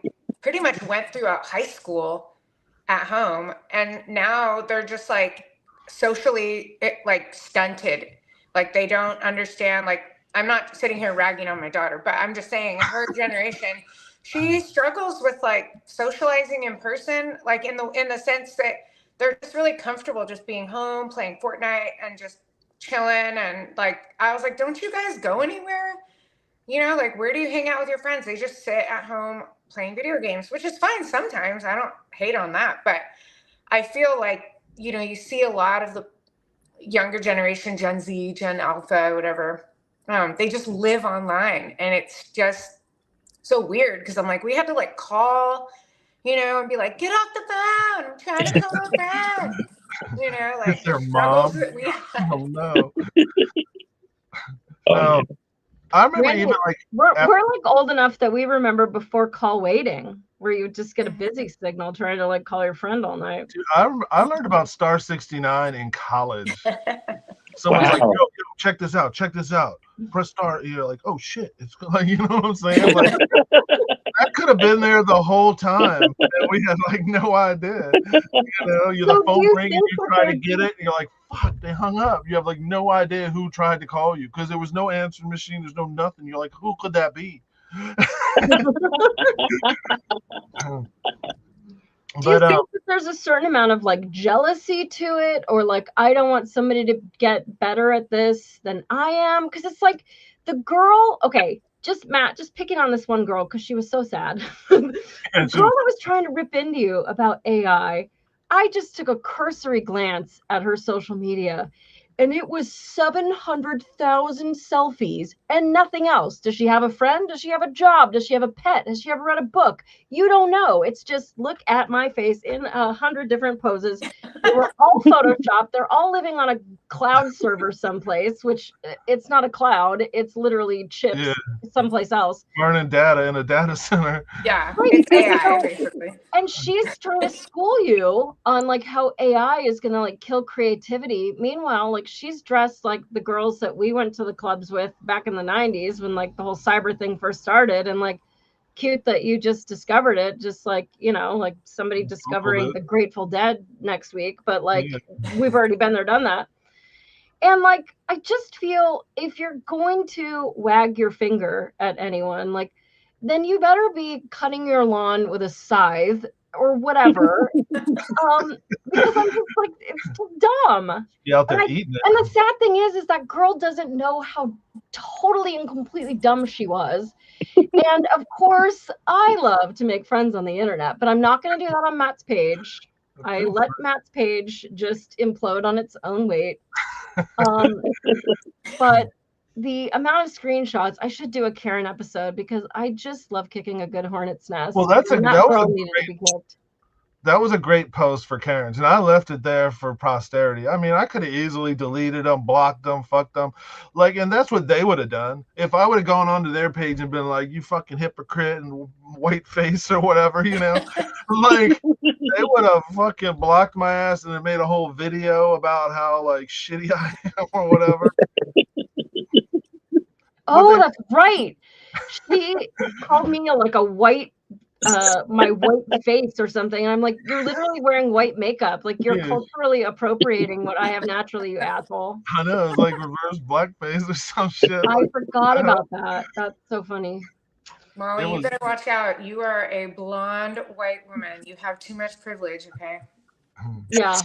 pretty much went throughout high school at home, and now they're just like socially like stunted. Like they don't understand. Like I'm not sitting here ragging on my daughter, but I'm just saying her generation, she struggles with like socializing in person, like in the sense that they're just really comfortable just being home, playing Fortnite and just chilling. And like, I was like, don't you guys go anywhere? Like where do you hang out with your friends? They just sit at home playing video games, which is fine sometimes. I don't hate on that, but I feel like, you see a lot of the younger generation, Gen Z, Gen Alpha, whatever. They just live online, and it's just so weird because I'm like, we had to like call, and be like, get off the phone, I'm trying to call a friend. Like their the mom. struggles that we had. Oh no. I remember Randy, even like we're like old enough that we remember before call waiting, where you just get a busy signal trying to like call your friend all night. Dude, I learned about Star 69 in college. Someone's like, yo, check this out. Press star. You're like, oh shit. It's like, you know what I'm saying? Like that could have been there the whole time. And we had like no idea. You're the phone ring and you try to get it and you're like, fuck, they hung up. You have like no idea who tried to call you because there was no answering machine, there's no nothing. You're like, who could that be? Do you think that there's a certain amount of like jealousy to it, or like I don't want somebody to get better at this than I am? Because it's like the girl, okay, just picking on this one girl because she was so sad. The girl that was trying to rip into you about AI, I just took a cursory glance at her social media, and it was 700,000 selfies and nothing else. Does she have a friend? Does she have a job? Does she have a pet? Has she ever read a book? You don't know. It's just look at my face in 100 different poses. They were all photoshopped. They're all living on a cloud server someplace, which it's not a cloud. It's literally chips someplace else. Burning data in a data center. Yeah, it's AI basically. And she's trying to school you on like how AI is going to like kill creativity. Meanwhile, like she's dressed like the girls that we went to the clubs with back in the 90s when like the whole cyber thing first started, and like cute that you just discovered it, just like, like somebody discovering the Grateful Dead next week, but like we've already been there, done that. And like, I just feel if you're going to wag your finger at anyone, like, then you better be cutting your lawn with a scythe or whatever. Because I'm just like, it's just dumb. You out there And eating it. And the sad thing is that girl doesn't know how totally and completely dumb she was. And of course, I love to make friends on the internet, but I'm not going to do that on Matt's page. I let Matt's page just implode on its own weight. But the amount of screenshots, I should do a Karen episode because I just love kicking a good hornet's nest. Well, that girl needed to be kicked. That was a great post for Karen's, and I left it there for posterity. I mean, I could have easily deleted them, blocked them, fucked them. Like, and that's what they would have done. If I would have gone onto their page and been like, you fucking hypocrite and white face or whatever, you know, like, they would have fucking blocked my ass and then made a whole video about how, like, shitty I am or whatever. Oh, that's right. She called me like a white, my white face or something. And I'm like, you're literally wearing white makeup. Like, you're culturally appropriating what I have naturally, you asshole. I know, it's like reverse blackface or some shit. I forgot about that. That's so funny. Molly, you better watch out. You are a blonde white woman. You have too much privilege, okay? Yeah.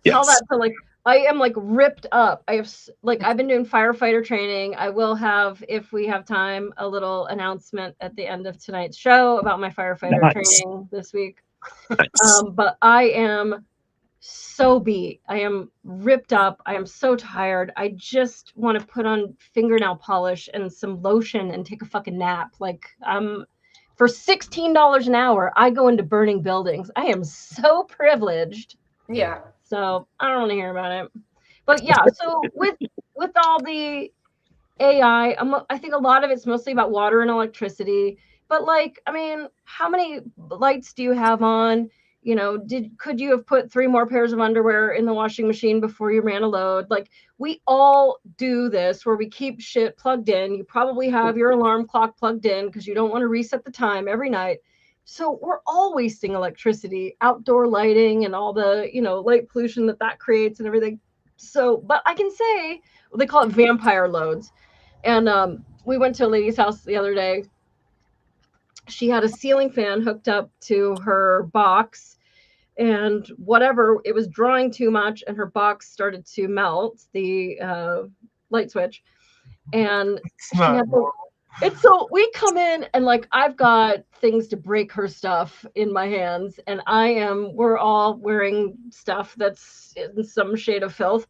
Tell that to, like, I am like ripped up. I've been doing firefighter training. I will have, if we have time, a little announcement at the end of tonight's show about my firefighter training this week. But I am so beat. I am ripped up. I am so tired. I just want to put on fingernail polish and some lotion and take a fucking nap. Like, for $16 an hour, I go into burning buildings. I am so privileged. Yeah. So I don't want to hear about it. But yeah, so with all the AI, I think a lot of it's mostly about water and electricity. But like, I mean, how many lights do you have on? You know, could you have put 3 more pairs of underwear in the washing machine before you ran a load? Like, we all do this where we keep shit plugged in. You probably have your alarm clock plugged in because you don't want to reset the time every night. So we're all wasting electricity, outdoor lighting and all the, you know, light pollution that creates and everything. So, but I can say, they call it vampire loads. And we went to a lady's house the other day. She had a ceiling fan hooked up to her box and whatever, it was drawing too much and her box started to melt, the light switch. And so we come in and like, I've got things to break her stuff in my hands and we're all wearing stuff that's in some shade of filth.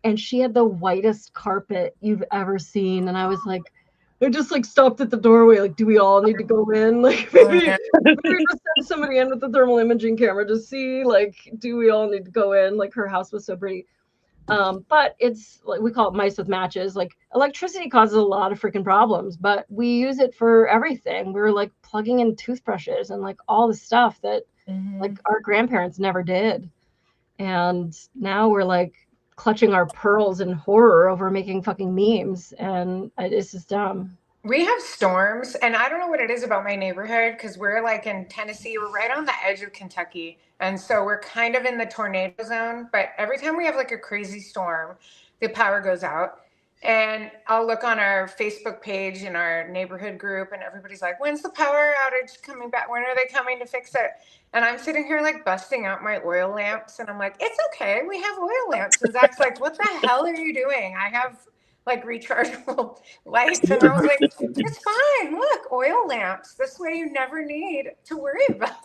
And she had the whitest carpet you've ever seen. And I was like, I just like stopped at the doorway. Like, do we all need to go in? Like, maybe just send somebody in with the thermal imaging camera to see, like, do we all need to go in? Like, her house was so pretty. But it's like, we call it mice with matches. Like, electricity causes a lot of freaking problems, but we use it for everything. We're like plugging in toothbrushes and like all the stuff that like our grandparents never did. And now we're like clutching our pearls in horror over making fucking memes. And it's just dumb. We have storms, and I don't know what it is about my neighborhood because we're like in Tennessee. We're right on the edge of Kentucky. And so we're kind of in the tornado zone. But every time we have like a crazy storm, the power goes out. And I'll look on our Facebook page in our neighborhood group, and everybody's like, when's the power outage coming back? When are they coming to fix it? And I'm sitting here like busting out my oil lamps. And I'm like, it's okay. We have oil lamps. And Zach's like, what the hell are you doing? I have like rechargeable lights. And I was like, it's fine. Look, oil lamps. This way you never need to worry about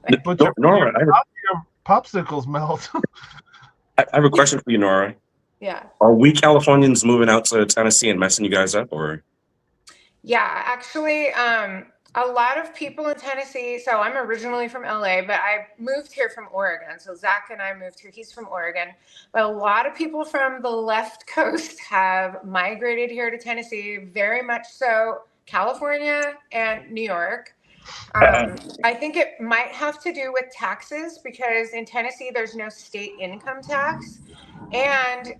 it. But Nora, your popsicles melt. I have a question for you, Nora. Yeah. Are we Californians moving out to Tennessee and messing you guys up, or? Yeah, actually, a lot of people in Tennessee. So I'm originally from LA, but I moved here from Oregon. So Zach and I moved here. He's from Oregon. But a lot of people from the left coast have migrated here to Tennessee, very much so California and New York. I think it might have to do with taxes because in Tennessee, there's no state income tax. And,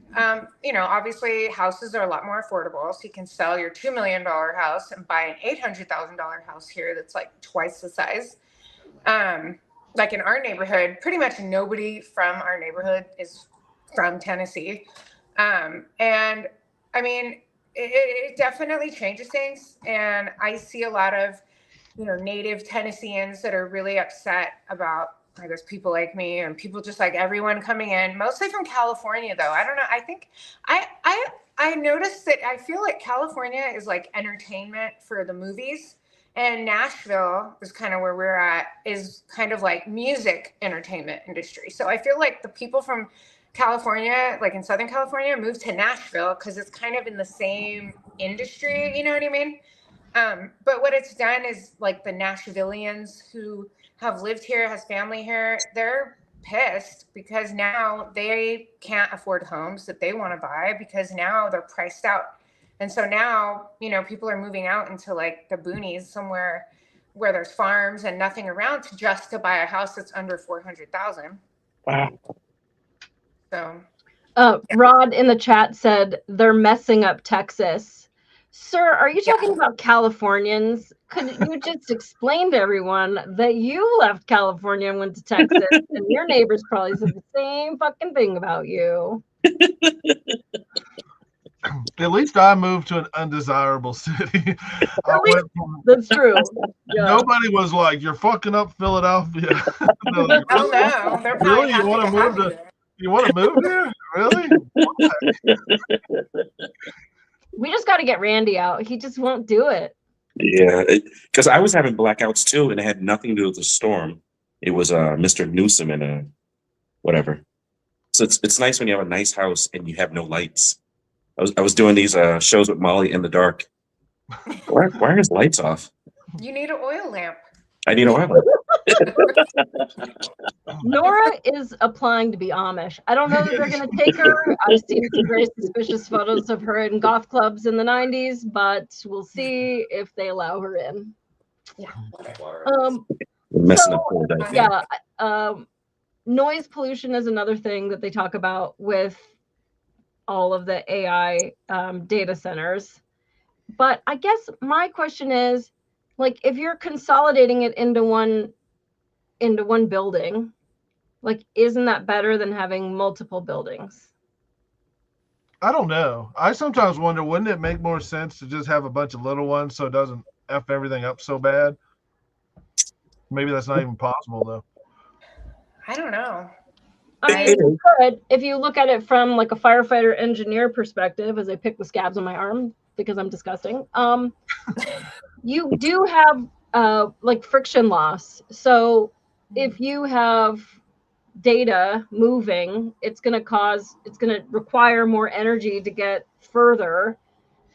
you know, obviously houses are a lot more affordable. So you can sell your $2 million house and buy an $800,000 house here that's like twice the size. Like in our neighborhood, pretty much nobody from our neighborhood is from Tennessee. And I mean, it definitely changes things. And I see a lot of native Tennesseans that are really upset about, I guess, people like me and people just like everyone coming in, mostly from California, though. I don't know. I think I noticed that I feel like California is like entertainment for the movies, and Nashville is kind of where we're at, is kind of like music entertainment industry. So I feel like the people from California, like in Southern California, moved to Nashville because it's kind of in the same industry. You know what I mean? But what it's done is like the Nashvillians who have lived here, has family here, they're pissed because now they can't afford homes that they want to buy because now they're priced out. And so now, people are moving out into like the boonies somewhere where there's farms and nothing around just to buy a house that's under 400,000. Wow. So, Rod in the chat said they're messing up Texas. Sir, are you talking about Californians? Could you just explain to everyone that you left California and went to Texas, and your neighbors probably said the same fucking thing about you? At least I moved to an undesirable city. That's true. Yeah. Nobody was like, "You're fucking up Philadelphia." Like, oh no, they're probably really? happy You want to have move you to? there. You want to move here? Really? We just got to get Randy out. He just won't do it. Yeah, because I was having blackouts too, and it had nothing to do with the storm. It was Mr. Newsom and whatever. So it's nice when you have a nice house and you have no lights. I was doing these shows with Molly in the dark. Why are his lights off? You need an oil lamp. I need a oil lamp. Nora is applying to be Amish. I don't know that they're going to take her. I've seen some very suspicious photos of her in goth clubs in the 90s, but we'll see if they allow her in. Yeah. Messing up all day. Yeah. Noise pollution is another thing that they talk about with all of the AI data centers. But I guess my question is, like, if you're consolidating it into one building, like, isn't that better than having multiple buildings? I don't know. I sometimes wonder, wouldn't it make more sense to just have a bunch of little ones so it doesn't F everything up so bad? Maybe that's not even possible, though. I don't know. I mean, you could, if you look at it from like a firefighter engineer perspective, as I pick the scabs on my arm because I'm disgusting. You do have like friction loss. So if you have data moving, it's going to require more energy to get further.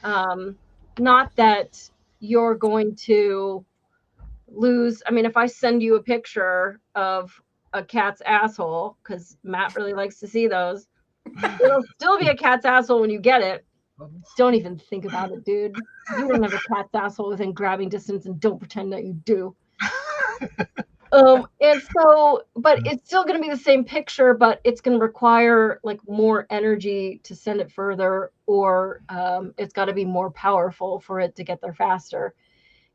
Not that you're going to lose. I mean, if I send you a picture of a cat's asshole, because Matt really likes to see those, it'll still be a cat's asshole when you get it. Don't even think about it, dude. You don't have a cat's asshole within grabbing distance, and don't pretend that you do. And so, but it's still going to be the same picture, but it's going to require like more energy to send it further, or it's got to be more powerful for it to get there faster.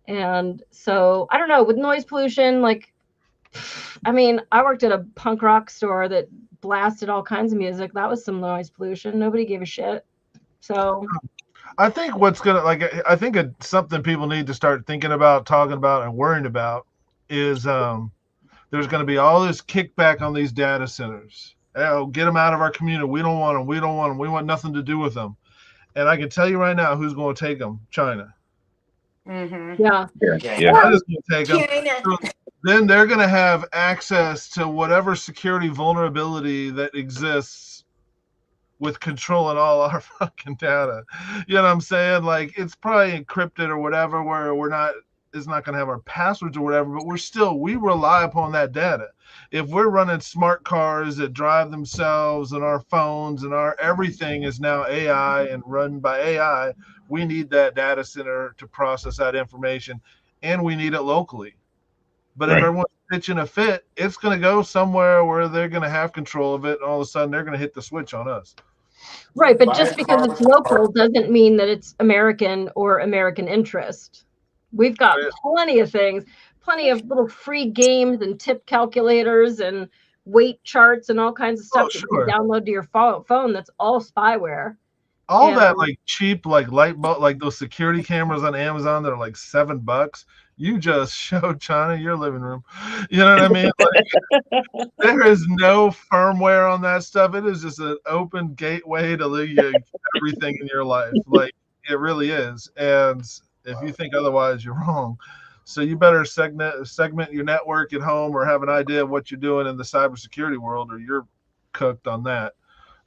And so, I don't know, with noise pollution, like, I mean, I worked at a punk rock store that blasted all kinds of music. That was some noise pollution. Nobody gave a shit. So I think I think it's something people need to start thinking about, talking about, and worrying about is there's going to be all this kickback on these data centers. Oh, get them out of our community. We don't want them. We don't want them. We want nothing to do with them. And I can tell you right now who's going to take them. China. Mm-hmm. Yeah. China's going to take them. So then they're going to have access to whatever security vulnerability that exists with controlling all our fucking data. You know what I'm saying? Like, it's probably encrypted or whatever, where it's not going to have our passwords or whatever, but we rely upon that data. If we're running smart cars that drive themselves and our phones and our everything is now AI and run by AI, we need that data center to process that information, and we need it locally. But if everyone's pitching a fit, it's going to go somewhere where they're going to have control of it, and all of a sudden they're going to hit the switch on us. Right, but just because it's local doesn't mean that it's American or American interest. We've got plenty of things, plenty of little free games and tip calculators and weight charts and all kinds of stuff that you can download to your phone. That's all spyware. all Yeah. that like cheap like light bulb, like those security cameras on Amazon that are like $7. You just showed China your living room. You know what I mean? Like, there is no firmware on that stuff. It is just an open gateway to everything in your life. Like it really is. And if you think otherwise, you're wrong. So you better segment your network at home or have an idea of what you're doing in the cybersecurity world, or you're cooked on that.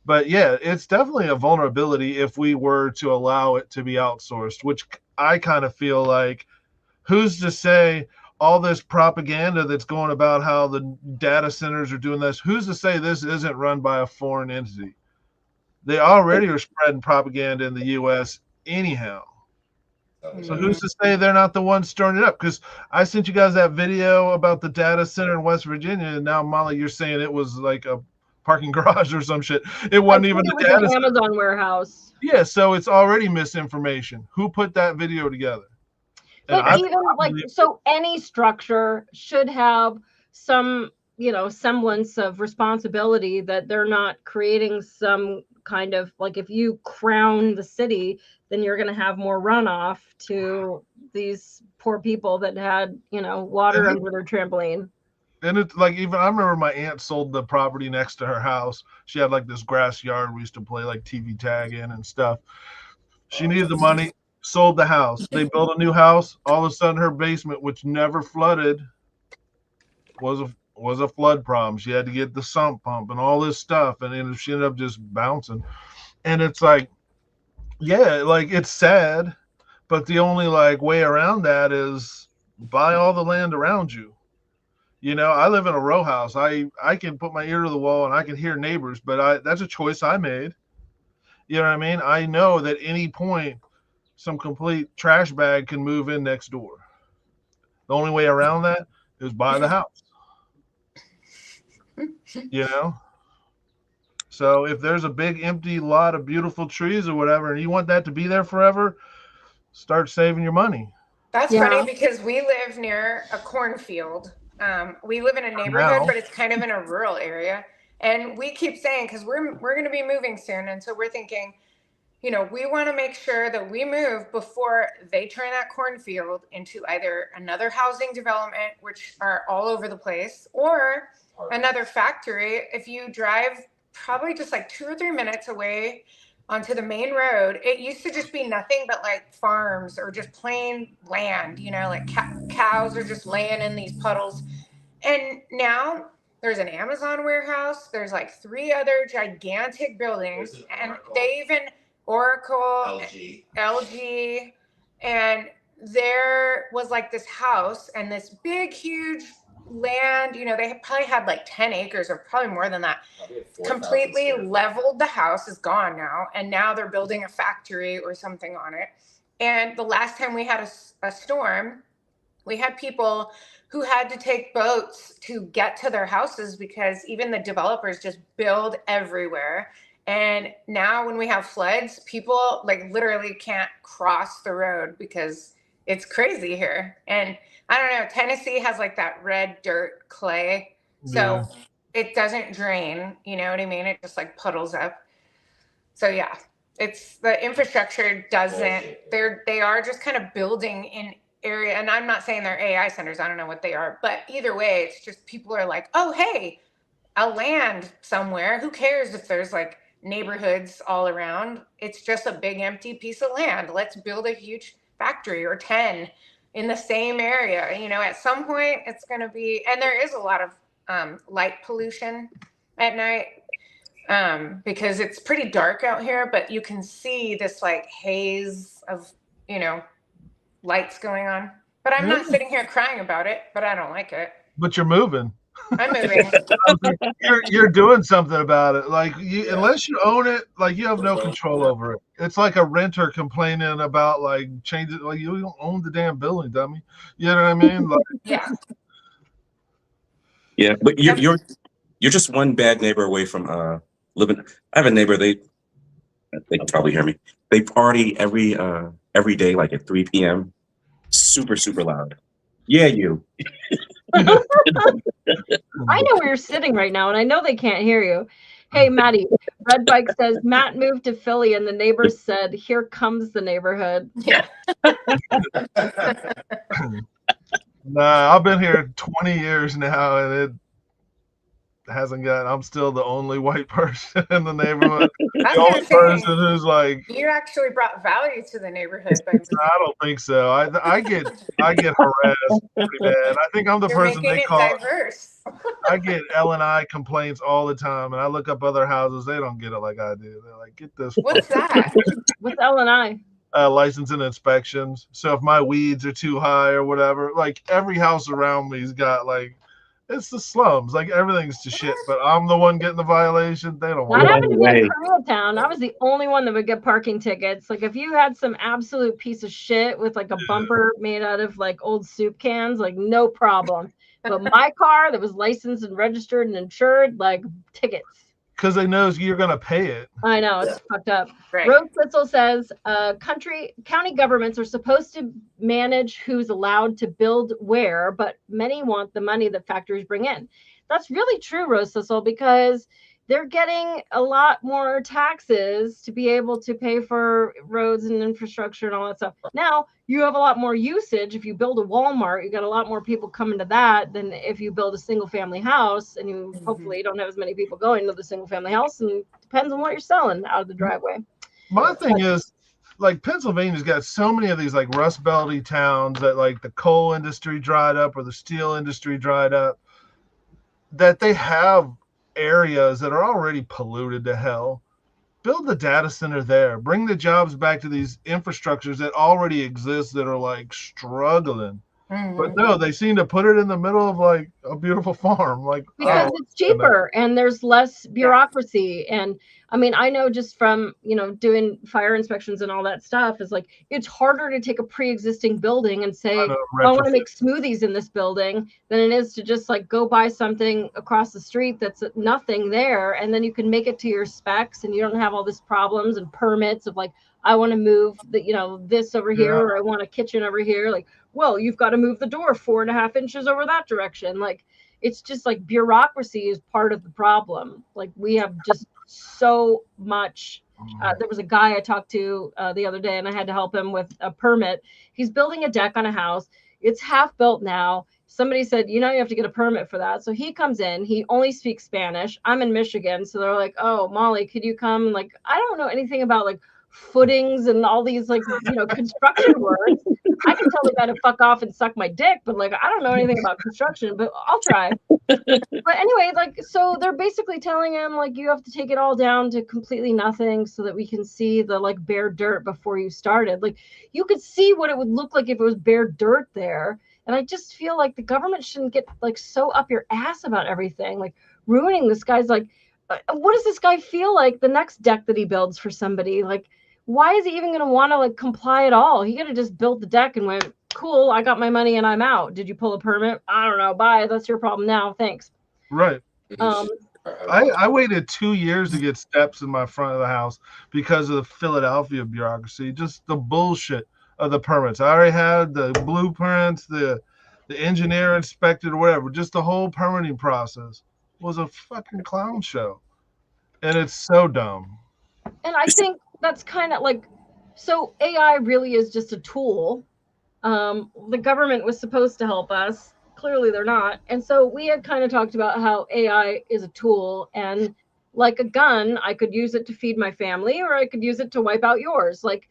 But yeah, it's definitely a vulnerability if we were to allow it to be outsourced, which I kind of feel like, who's to say all this propaganda that's going about how the data centers are doing this, who's to say this isn't run by a foreign entity? They already are spreading propaganda in the US anyhow. So who's to say they're not the ones stirring it up? Because I sent you guys that video about the data center in West Virginia, and now Molly, you're saying it was like a parking garage or some shit. It wasn't even a data center. Amazon warehouse. Yeah, so it's already misinformation. Who put that video together? But even like, so any structure should have some, semblance of responsibility, that they're not creating some kind of, like, if you crown the city, then you're going to have more runoff to these poor people that had, water under their trampoline. And it's like, even I remember my aunt sold the property next to her house. She had like this grass yard we used to play like TV tag in and stuff. She needed the money, sold the house. They built a new house. All of a sudden, her basement, which never flooded, was a flood problem. She had to get the sump pump and all this stuff, and then she ended up just bouncing. And it's like, yeah, like it's sad, but the only like way around that is buy all the land around you. I live in a row house. I can put my ear to the wall and I can hear neighbors, but that's a choice I made. You know what I mean? I know that any point some complete trash bag can move in next door. The only way around that is buy the house. So if there's a big empty lot of beautiful trees or whatever, and you want that to be there forever, start saving your money. That's funny because we live near a cornfield. We live in a neighborhood, but it's kind of in a rural area. And we keep saying, because we're going to be moving soon. And so we're thinking, we want to make sure that we move before they turn that cornfield into either another housing development, which are all over the place, or another factory. If you drive probably just like 2 or 3 minutes away onto the main road, it used to just be nothing but like farms or just plain land, like cows are just laying in these puddles. And now there's an Amazon warehouse. There's like 3 other gigantic buildings, and they even Oracle, LG, and there was like this house and this big, huge land. They probably had like 10 acres or probably more than that. Completely leveled. The house is gone now, and now they're building a factory or something on it. And the last time we had a storm, we had people who had to take boats to get to their houses because even the developers just build everywhere. And now when we have floods, people like literally can't cross the road because it's crazy here. And I don't know, Tennessee has like that red dirt clay. So it doesn't drain, you know what I mean? It just like puddles up. So yeah, it's the infrastructure doesn't, they are just kind of building in area. And I'm not saying they're AI centers. I don't know what they are, but either way, it's just people are like, oh, hey, a land somewhere. Who cares if there's like neighborhoods all around? It's just a big empty piece of land. Let's build a huge factory or 10 in the same area. At some point it's going to be, and there is a lot of light pollution at night because it's pretty dark out here, but you can see this like haze of, lights going on. But I'm not sitting here crying about it, but I don't like it. But you're moving. I'm moving. You're doing something about it. Like unless you own it, like you have no control over it. It's like a renter complaining about like changing. Like you don't own the damn building, dummy. You know what I mean? Like, yeah, but you're just one bad neighbor away from living. I have a neighbor. They can probably hear me. They party every day, like at 3 p.m. Super, super loud. Yeah, you. I know where you're sitting right now, and I know they can't hear you. Hey, Maddie, Red Bike says, Matt moved to Philly and the neighbors said, here comes the neighborhood. Yeah. Nah, I've been here 20 years now, and it hasn't got. I'm still the only white person in the neighborhood. I The was only gonna say, person who's like, you actually brought value to the neighborhood by I don't think so. I get harassed pretty bad. I think I'm the you're person making they it call. diverse. I get L&I complaints all the time, and I look up other houses. They don't get it like I do. They're like, get this. What's that? What's L&I? License and inspections. So if my weeds are too high or whatever, like every house around me's got like, it's the slums. Like everything's to shit, but I'm the one getting the violation. They don't want That it. happened to me in Hey. Koreatown. I was the only one that would get parking tickets. Like if you had some absolute piece of shit with like a bumper made out of like old soup cans, like no problem. But my car that was licensed and registered and insured, like tickets. Because they know you're gonna pay it. I know, it's fucked up. Right. Rose Thistle says, county governments are supposed to manage who's allowed to build where, but many want the money that factories bring in. That's really true, Rose Thistle, because they're getting a lot more taxes to be able to pay for roads and infrastructure and all that stuff. Now, you have a lot more usage. If you build a Walmart, you got a lot more people coming to that than if you build a single family house, and you hopefully don't have as many people going to the single family house, and it depends on what you're selling out of the driveway. My thing is, like Pennsylvania's got so many of these like Rust Belty towns that like the coal industry dried up or the steel industry dried up, that they have areas that are already polluted to hell. Build the data center there. Bring the jobs back to these infrastructures that already exist that are like struggling. But no, they seem to put it in the middle of like a beautiful farm. Like Because it's cheaper and there's less bureaucracy. And I mean, I know just from, doing fire inspections and all that stuff is like, it's harder to take a pre-existing building and say, I want to make smoothies in this building than it is to just like go buy something across the street that's nothing there. And then you can make it to your specs and you don't have all these problems and permits of like, I want to move this over here, or I want a kitchen over here. Like, well, you've got to move the door 4.5 inches over that direction. Like, it's just like bureaucracy is part of the problem. Like, we have just so much. There was a guy I talked to the other day, and I had to help him with a permit. He's building a deck on a house. It's half built now. Somebody said, you have to get a permit for that. So he comes in. He only speaks Spanish. I'm in Michigan. So they're like, oh, Molly, could you come? Like, I don't know anything about like footings and all these like construction words. I can tell the guy to fuck off and suck my dick, but like I don't know anything about construction, but I'll try. But anyway, like so they're basically telling him like you have to take it all down to completely nothing so that we can see the like bare dirt before you started. Like you could see what it would look like if it was bare dirt there. And I just feel like the government shouldn't get like so up your ass about everything, like ruining this guy's like what does this guy feel like the next deck that he builds for somebody? Like why is he even going to want to like comply at all? He could have just built the deck and went, cool, I got my money and I'm out. Did you pull a permit? I don't know. Bye. That's your problem now. Thanks. Right. I waited 2 years to get steps in my front of the house because of the Philadelphia bureaucracy, just the bullshit of the permits. I already had the blueprints, the engineer inspected or whatever. Just the whole permitting process was a fucking clown show. And it's so dumb. And I think that's kind of like, so AI really is just a tool. The government was supposed to help us. Clearly they're not. And so we had kind of talked about how AI is a tool, and like a gun, I could use it to feed my family or I could use it to wipe out yours. Like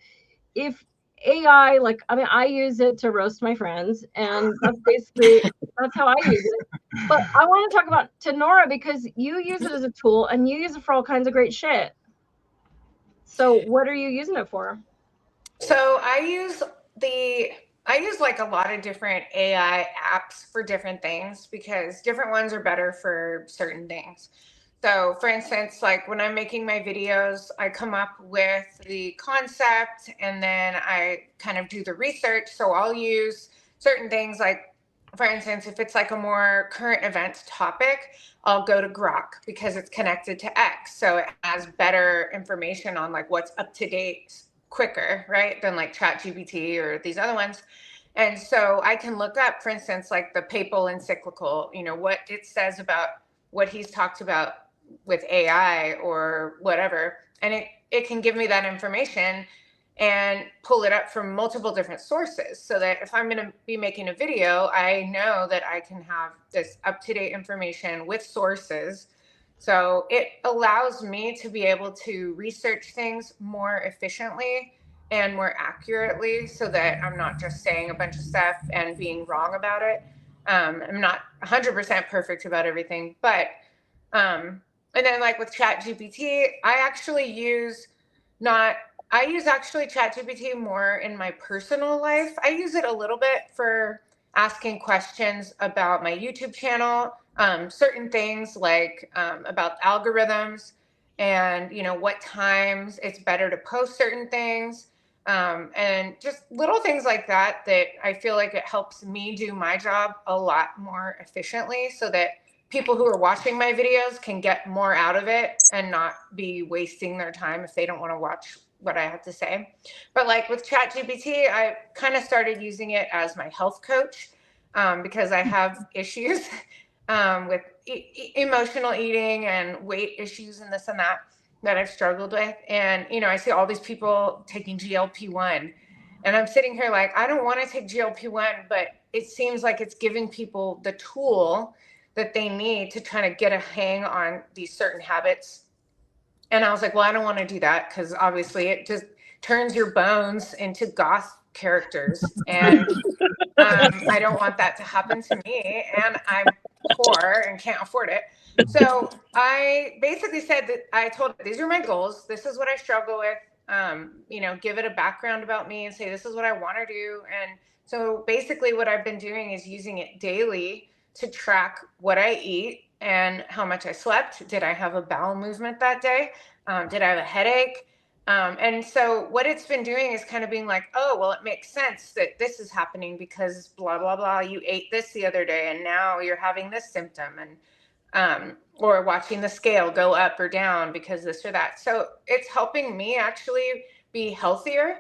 if AI, like, I mean, I use it to roast my friends, and that's basically, that's how I use it. But I want to talk about to Nora, because you use it as a tool and you use it for all kinds of great shit. So what are you using it for? So I use like a lot of different AI apps for different things because different ones are better for certain things. So for instance, like when I'm making my videos, I come up with the concept and then I kind of do the research. So I'll use certain things like, for instance, if it's like a more current events topic, I'll go to Grok because it's connected to X. So it has better information on like what's up to date quicker, right? Than like ChatGPT or these other ones. And so I can look up, for instance, like the papal encyclical, what it says about what he's talked about with AI or whatever, and it can give me that information and pull it up from multiple different sources, so that if I'm going to be making a video, I know that I can have this up-to-date information with sources. So it allows me to be able to research things more efficiently and more accurately, so that I'm not just saying a bunch of stuff and being wrong about it. I'm not 100% perfect about everything, but and then like with ChatGPT, I use actually ChatGPT more in my personal life. I use it a little bit for asking questions about my YouTube channel, certain things like about algorithms, and what times it's better to post certain things, and just little things like that I feel like it helps me do my job a lot more efficiently, so that people who are watching my videos can get more out of it and not be wasting their time if they don't want to watch what I have to say. But like with ChatGPT, I kind of started using it as my health coach, because I have issues with emotional eating and weight issues and this and that I've struggled with. And, I see all these people taking GLP-1, and I'm sitting here like, I don't want to take GLP-1, but it seems like it's giving people the tool that they need to kind of get a hang on these certain habits. And I was like, well, I don't want to do that, because obviously it just turns your bones into goth characters. And I don't want that to happen to me. And I'm poor and can't afford it. So I basically said that I told it, these are my goals. This is what I struggle with. Give it a background about me and say, this is what I want to do. And so basically what I've been doing is using it daily to track what I eat and how much I slept. Did I have a bowel movement that day? Did I have a headache? And so what it's been doing is kind of being like, oh, well, it makes sense that this is happening because blah, blah, blah. You ate this the other day and now you're having this symptom, and or watching the scale go up or down because this or that. So it's helping me actually be healthier,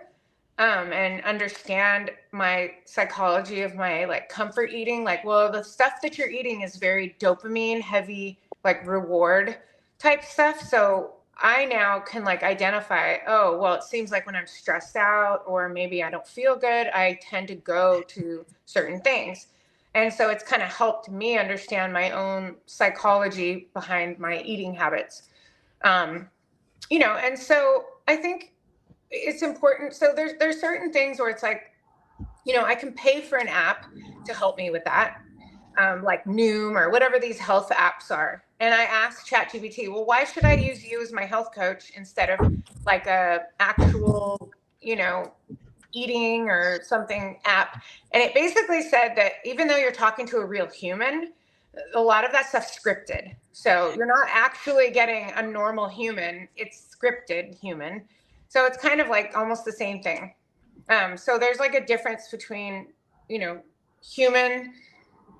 and understand my psychology of my like comfort eating. Like, well, the stuff that you're eating is very dopamine heavy, like reward type stuff. So I now can like identify, oh, well, it seems like when I'm stressed out or maybe I don't feel good, I tend to go to certain things. And so it's kind of helped me understand my own psychology behind my eating habits. And so I think it's important. So there's certain things where it's like, I can pay for an app to help me with that, like Noom or whatever these health apps are. And I asked ChatGPT, well, why should I use you as my health coach instead of like a actual, eating or something app? And it basically said that even though you're talking to a real human, a lot of that stuff's scripted. So you're not actually getting a normal human, it's scripted human. So it's kind of like almost the same thing. So there's like a difference between, human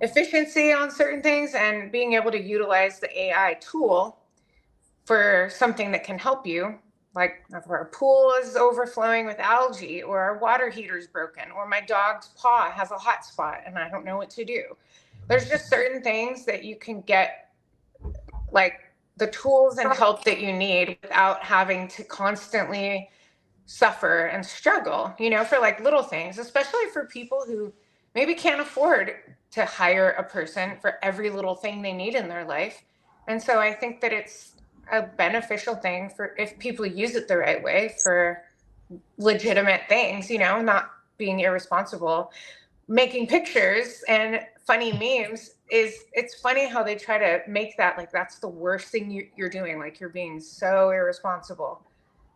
efficiency on certain things and being able to utilize the AI tool for something that can help you. Like if our pool is overflowing with algae, or our water heater's broken, or my dog's paw has a hot spot and I don't know what to do. There's just certain things that you can get like the tools and help that you need without having to constantly suffer and struggle, for like little things, especially for people who maybe can't afford to hire a person for every little thing they need in their life. And so I think that it's a beneficial thing for if people use it the right way for legitimate things, not being irresponsible. Making pictures and funny memes it's funny how they try to make that like that's the worst thing you're doing, like you're being so irresponsible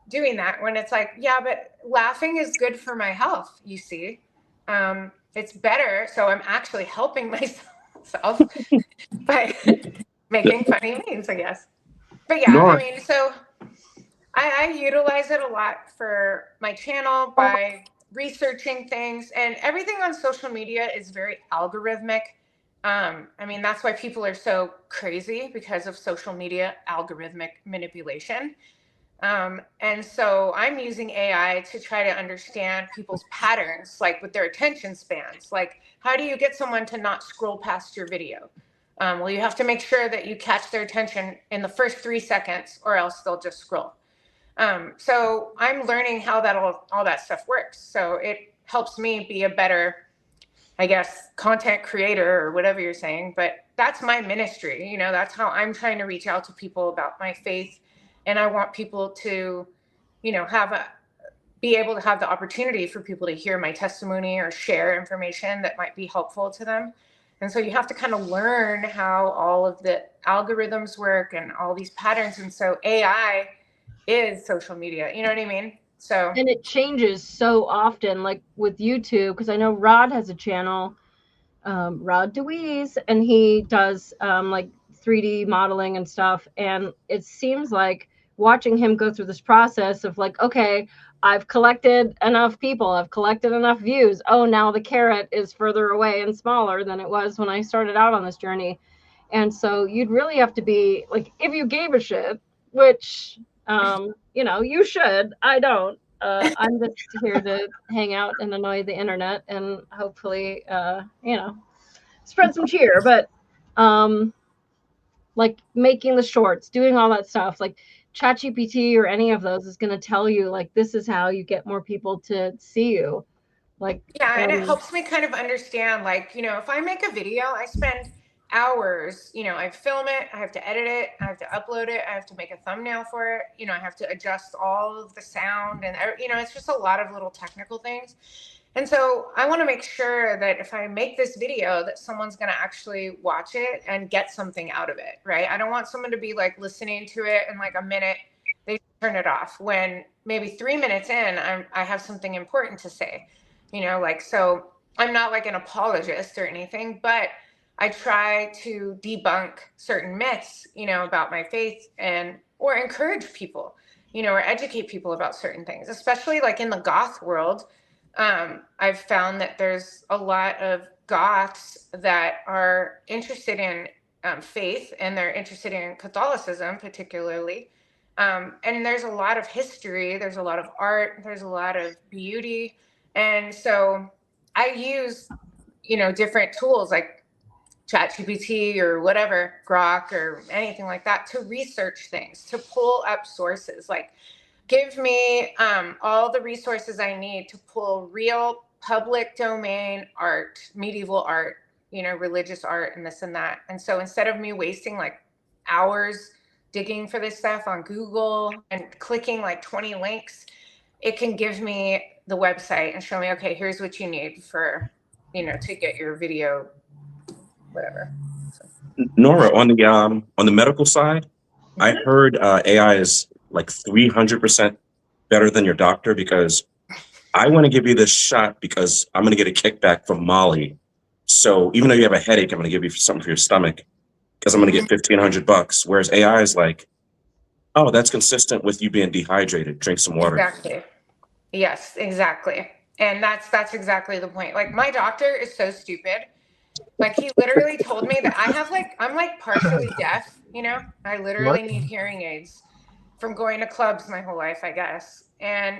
doing that, when it's like, yeah, but laughing is good for my health, you see. It's better, so I'm actually helping myself by making funny memes, I guess. But yeah, Nora. I mean, so I utilize it a lot for my channel by researching things, and everything on social media is very algorithmic. I mean, that's why people are so crazy, because of social media algorithmic manipulation. And so I'm using AI to try to understand people's patterns, like with their attention spans. Like, how do you get someone to not scroll past your video? Well, you have to make sure that you catch their attention in the first 3 seconds, or else they'll just scroll. So I'm learning how all that stuff works. So it helps me be a better, I guess, content creator or whatever you're saying. But that's my ministry. You know, that's how I'm trying to reach out to people about my faith. And I want people to, you know, be able to have the opportunity for people to hear my testimony or share information that might be helpful to them. And so you have to kind of learn how all of the algorithms work and all these patterns. And so AI is social media. You know what I mean? So, and it changes so often, like with YouTube, because I know Rod has a channel, Rod DeWeese, and he does like 3D modeling and stuff. And it seems like watching him go through this process of like, okay, I've collected enough people, I've collected enough views. Oh, now the carrot is further away and smaller than it was when I started out on this journey. And so you'd really have to be like, if you gave a shit, which, you know, you should. I don't. I'm just here to hang out and annoy the internet and hopefully, you know, spread some cheer. But like making the shorts, doing all that stuff, like ChatGPT or any of those is going to tell you like this is how you get more people to see you. Like, yeah, and it helps me kind of understand, like, you know, if I make a video, I spend hours, you know, I film it, I have to edit it, I have to upload it, I have to make a thumbnail for it, you know, I have to adjust all of the sound, and, you know, it's just a lot of little technical things. And so I want to make sure that if I make this video that someone's going to actually watch it and get something out of it, right? I don't want someone to be like listening to it and like a minute they turn it off, when maybe 3 minutes in I have something important to say, you know, like, so I'm not like an apologist or anything, but I try to debunk certain myths, you know, about my faith, and or encourage people, you know, or educate people about certain things, especially like in the goth world. I've found that there's a lot of goths that are interested in faith, and they're interested in Catholicism particularly. And there's a lot of history, there's a lot of art, there's a lot of beauty. And so I use, you know, different tools like ChatGPT or whatever, Grok or anything like that, to research things, to pull up sources. Like, give me all the resources I need to pull real public domain art, medieval art, you know, religious art, and this and that. And so instead of me wasting like hours digging for this stuff on Google and clicking like 20 links, it can give me the website and show me, okay, here's what you need for, you know, to get your video, whatever. So. Nora, on the medical side, I heard AI is like 300% better than your doctor, because I want to give you this shot because I'm going to get a kickback from Molly. So even though you have a headache, I'm going to give you something for your stomach because I'm going to get $1,500. Whereas AI is like, oh, that's consistent with you being dehydrated. Drink some water. Exactly. Yes, exactly. And that's exactly the point. Like, my doctor is so stupid. Like, he literally told me that I'm like partially deaf, you know, I literally need hearing aids from going to clubs my whole life, I guess. And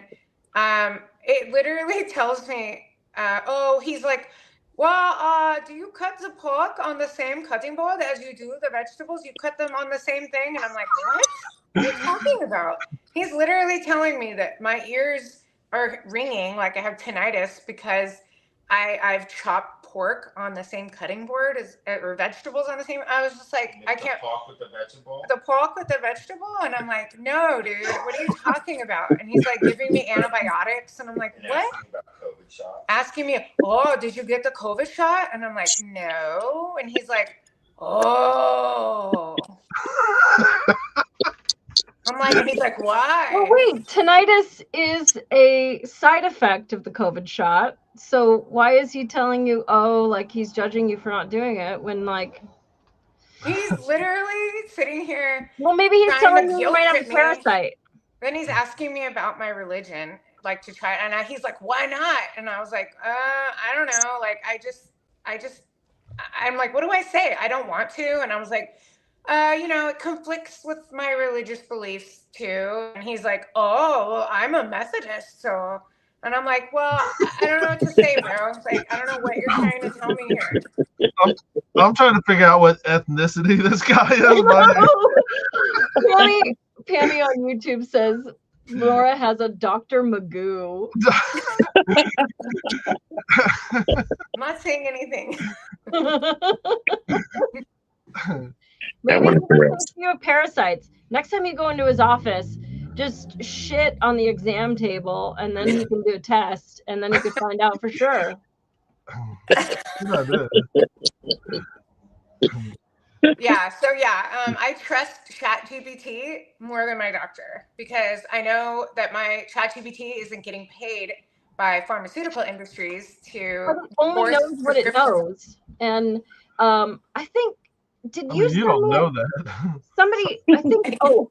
it literally tells me, oh, he's like, well, do you cut the pork on the same cutting board as you do the vegetables? You cut them on the same thing? And I'm like, what are you talking about? He's literally telling me that my ears are ringing, like I have tinnitus, because I've chopped pork on the same cutting board as, or vegetables on the same. I was just like, I can't. The pork with the vegetable? The pork with the vegetable? And I'm like, no, dude, what are you talking about? And he's like giving me antibiotics. And I'm like, what? Asking about COVID shots. Asking me, oh, did you get the COVID shot? And I'm like, no. And he's like, oh. I'm like, and he's like, why? Well, wait, tinnitus is a side effect of the COVID shot. So why is he telling you, oh, like he's judging you for not doing it when, like, he's literally sitting here. Well, maybe he's telling you might have a parasite. Then he's asking me about my religion, like to try, and he's like, why not? And I was like, I don't know. Like, I'm like, what do I say? I don't want to. And I was like, you know, it conflicts with my religious beliefs too. And he's like, oh, well, I'm a Methodist, so. And I'm like, well, I don't know what to say, bro. Like, I don't know what you're trying to tell me here. I'm trying to figure out what ethnicity this guy is. Pammy on YouTube says Nora has a Dr. Magoo. I'm not saying anything. Maybe you have parasites. Next time you go into his office, just shit on the exam table, and then he can do a test, and then he could find out for sure. Yeah, so I trust ChatGPT more than my doctor because I know that my ChatGPT isn't getting paid by pharmaceutical industries to only knows what it knows. And I think you don't know that. Somebody,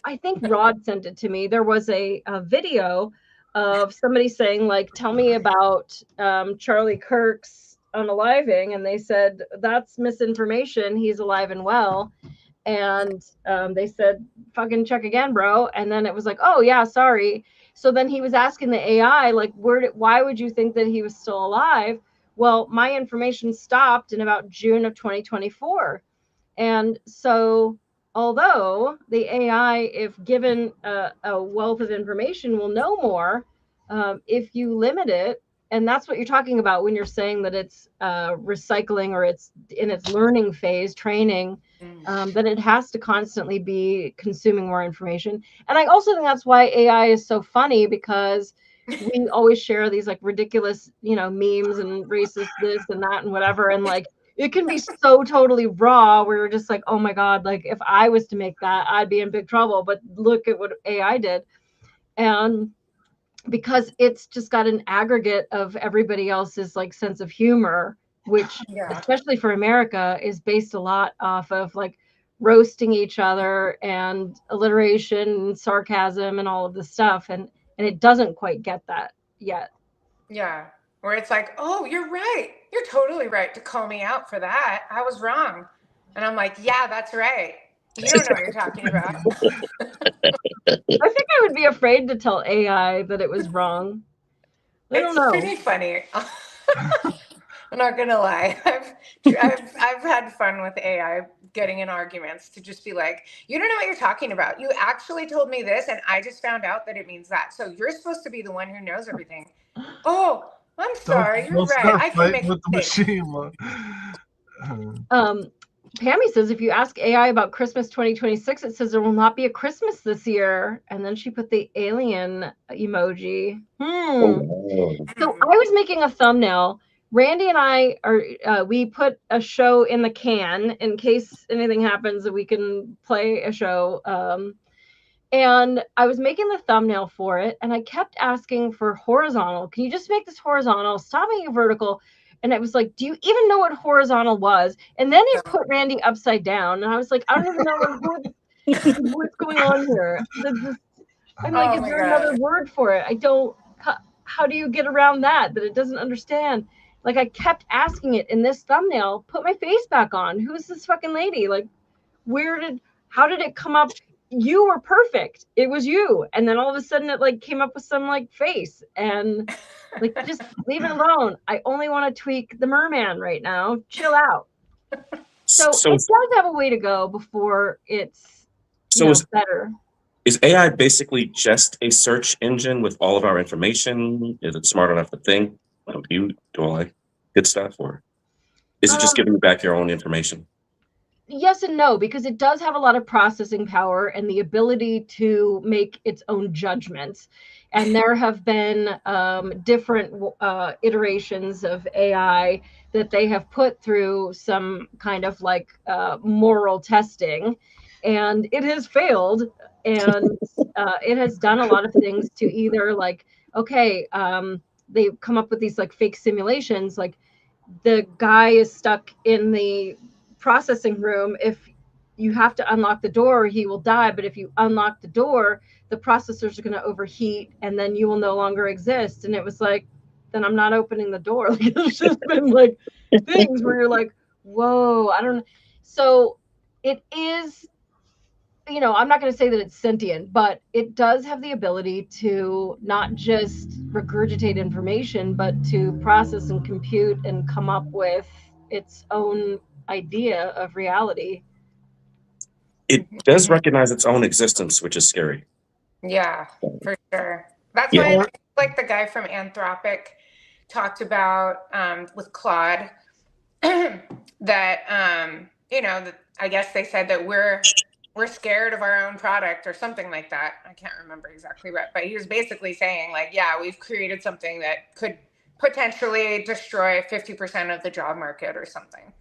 I think Rod sent it to me. There was a video of somebody saying, like, tell me about Charlie Kirk's unaliving, and they said that's misinformation. He's alive and well. And they said, fucking check again, bro. And then it was like, oh yeah, sorry. So then he was asking the AI, like, why would you think that he was still alive? Well, my information stopped in about June of 2024. And so although the AI, if given a wealth of information, will know more, if you limit it, and that's what you're talking about when you're saying that it's recycling or it's in its learning phase, training, that it has to constantly be consuming more information. And I also think that's why AI is so funny, because we always share these like ridiculous, memes and racist this and that and whatever. And like, it can be so totally raw where you're just like, oh my God, like if I was to make that, I'd be in big trouble. But look at what AI did. And because it's just got an aggregate of everybody else's like sense of humor, which especially for America is based a lot off of like roasting each other and alliteration and sarcasm and all of this stuff. And it doesn't quite get that yet. Yeah. Where it's like, oh, you're right. You're totally right to call me out for that. I was wrong. And I'm like, yeah, that's right. You don't know what you're talking about. I think I would be afraid to tell AI that it was wrong. I don't know. It's pretty funny. I'm not gonna lie. I've had fun with AI getting in arguments to just be like, you don't know what you're talking about. You actually told me this, and I just found out that it means that. So you're supposed to be the one who knows everything. Oh, I'm sorry. You're right. I can make with the machine. Pammy says, if you ask AI about Christmas 2026, it says there will not be a Christmas this year. And then she put the alien emoji. So I was making a thumbnail. Randy and I we put a show in the can in case anything happens that we can play a show. And I was making the thumbnail for it, and I kept asking for horizontal. Can you just make this horizontal? Stop making it vertical. And I was like, do you even know what horizontal was? And then it put Randy upside down. And I was like, I don't even know what's going on here. I'm like, is there another word for it? I don't, how do you get around that it doesn't understand? Like, I kept asking it in this thumbnail, put my face back on. Who's this fucking lady? Like, how did it come up? You were perfect. It was you. And then all of a sudden it like came up with some like face, and like, just leave it alone. I only want to tweak the merman right now. Chill out. So it does have a way to go before it's better. Is AI basically just a search engine with all of our information? Is it smart enough to think? Do all that good stuff, or is it just giving you back your own information? Yes and no, because it does have a lot of processing power and the ability to make its own judgments. And there have been different iterations of AI that they have put through some kind of like moral testing, and it has failed. And it has done a lot of things to either like, okay, they come up with these like fake simulations, like the guy is stuck in the processing room. If you have to unlock the door, he will die. But if you unlock the door, the processors are going to overheat and then you will no longer exist. And it was like, then I'm not opening the door. Like, it's just been like things where you're like, whoa, I don't know. So it is, I'm not going to say that it's sentient, but it does have the ability to not just regurgitate information, but to process and compute and come up with its own idea of reality. It does recognize its own existence, which is scary. Yeah, for sure. That's Yeah. why, like the guy from Anthropic talked about with Claude, that you know, that I guess they said that we're scared of our own product or something like that. I can't remember exactly what, but he was basically saying like, yeah, we've created something that could potentially destroy 50% of the job market or something.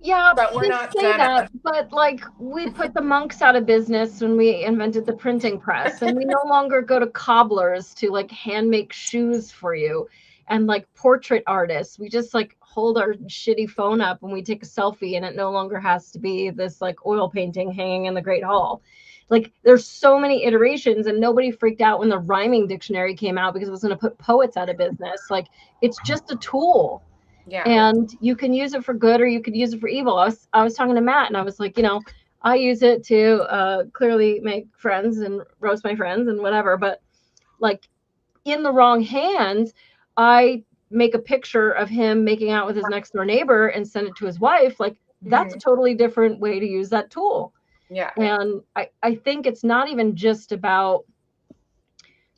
Yeah, But we're they not say gonna. that, but like we put the monks out of business when we invented the printing press, and we no longer go to cobblers to like hand make shoes for you, and like portrait artists. We just like hold our shitty phone up and we take a selfie, and it no longer has to be this like oil painting hanging in the Great Hall. Like there's so many iterations, and nobody freaked out when the rhyming dictionary came out because it was going to put poets out of business. Like it's just a tool. Yeah. And you can use it for good or you could use it for evil. I was talking to Matt and I was like, you know, I use it to clearly make friends and roast my friends and whatever. But like in the wrong hands, I make a picture of him making out with his next door neighbor and send it to his wife. Like that's a totally different way to use that tool. Yeah. And I think it's not even just about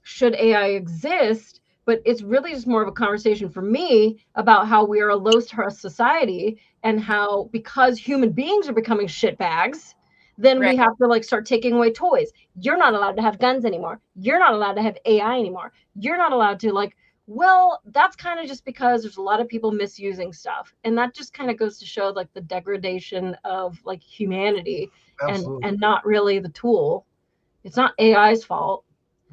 should AI exist, but it's really just more of a conversation for me about how we are a low trust society and how because human beings are becoming shitbags, then we have to like start taking away toys. You're not allowed to have guns anymore. You're not allowed to have AI anymore. You're not allowed to like, well, that's kind of just because there's a lot of people misusing stuff. And that just kind of goes to show like the degradation of like humanity and not really the tool. It's not AI's fault.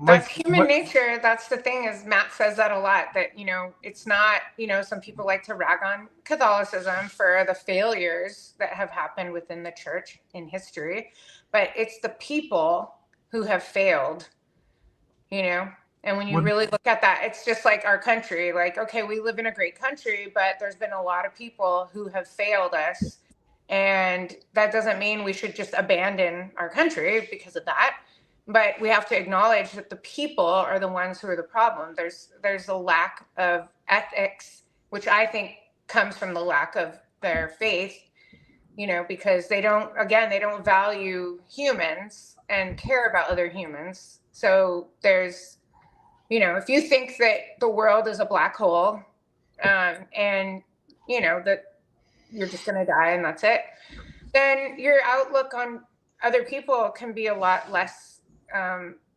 That's human nature. That's the thing is Matt says that a lot, that, you know, it's not, you know, some people like to rag on Catholicism for the failures that have happened within the church in history, but it's the people who have failed, you know? And when you really look at that, it's just like our country, like, okay, we live in a great country, but there's been a lot of people who have failed us. And that doesn't mean we should just abandon our country because of that. But we have to acknowledge that the people are the ones who are the problem. There's a lack of ethics, which I think comes from the lack of their faith, you know, because they don't value humans and care about other humans. So there's, you know, if you think that the world is a black hole, and, you know, that you're just going to die and that's it, then your outlook on other people can be a lot less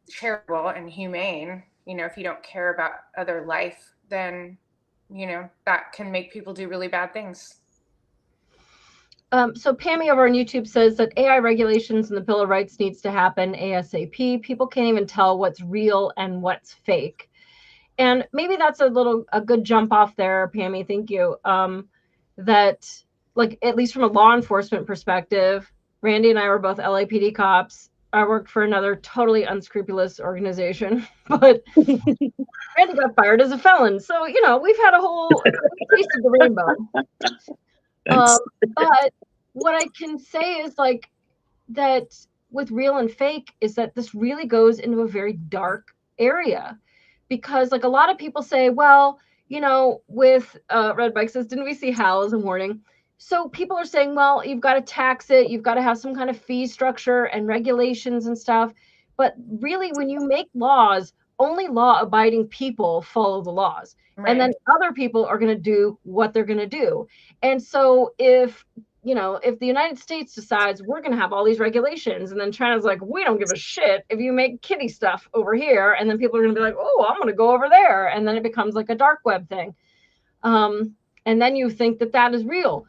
charitable and humane. You know, if you don't care about other life, then, you know, that can make people do really bad things. So Pammy over on YouTube says that AI regulations and the Bill of Rights needs to happen ASAP. People can't even tell what's real and what's fake. And maybe that's a good jump off there, Pammy. Thank you. That like, at least from a law enforcement perspective, Randy and I were both LAPD cops. I worked for another totally unscrupulous organization, but Randy got fired as a felon. So, you know, we've had a whole taste of the rainbow. But what I can say is like that with real and fake is that this really goes into a very dark area, because like a lot of people say, well, you know, with Red Bike says, didn't we see Hal as a warning? So people are saying, well, you've got to tax it. You've got to have some kind of fee structure and regulations and stuff. But really, when you make laws, only law abiding people follow the laws. Right. And then other people are going to do what they're going to do. And so if, you know, if the United States decides we're going to have all these regulations, and then China's like, we don't give a shit if you make kitty stuff over here. And then people are going to be like, oh, I'm going to go over there. And then it becomes like a dark web thing. And then you think that that is real.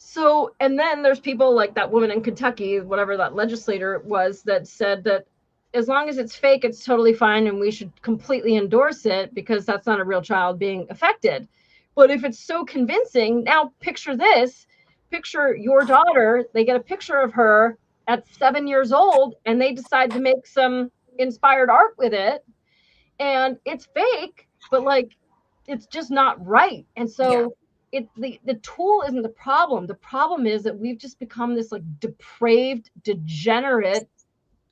So, and then there's people like that woman in Kentucky, whatever that legislator was, that said that as long as it's fake, it's totally fine. And we should completely endorse it because that's not a real child being affected. But if it's so convincing, now picture this, picture your daughter, they get a picture of her at 7 years old and they decide to make some inspired art with it. And it's fake, but like, it's just not right. And so the tool isn't the problem. The problem is that we've just become this like depraved, degenerate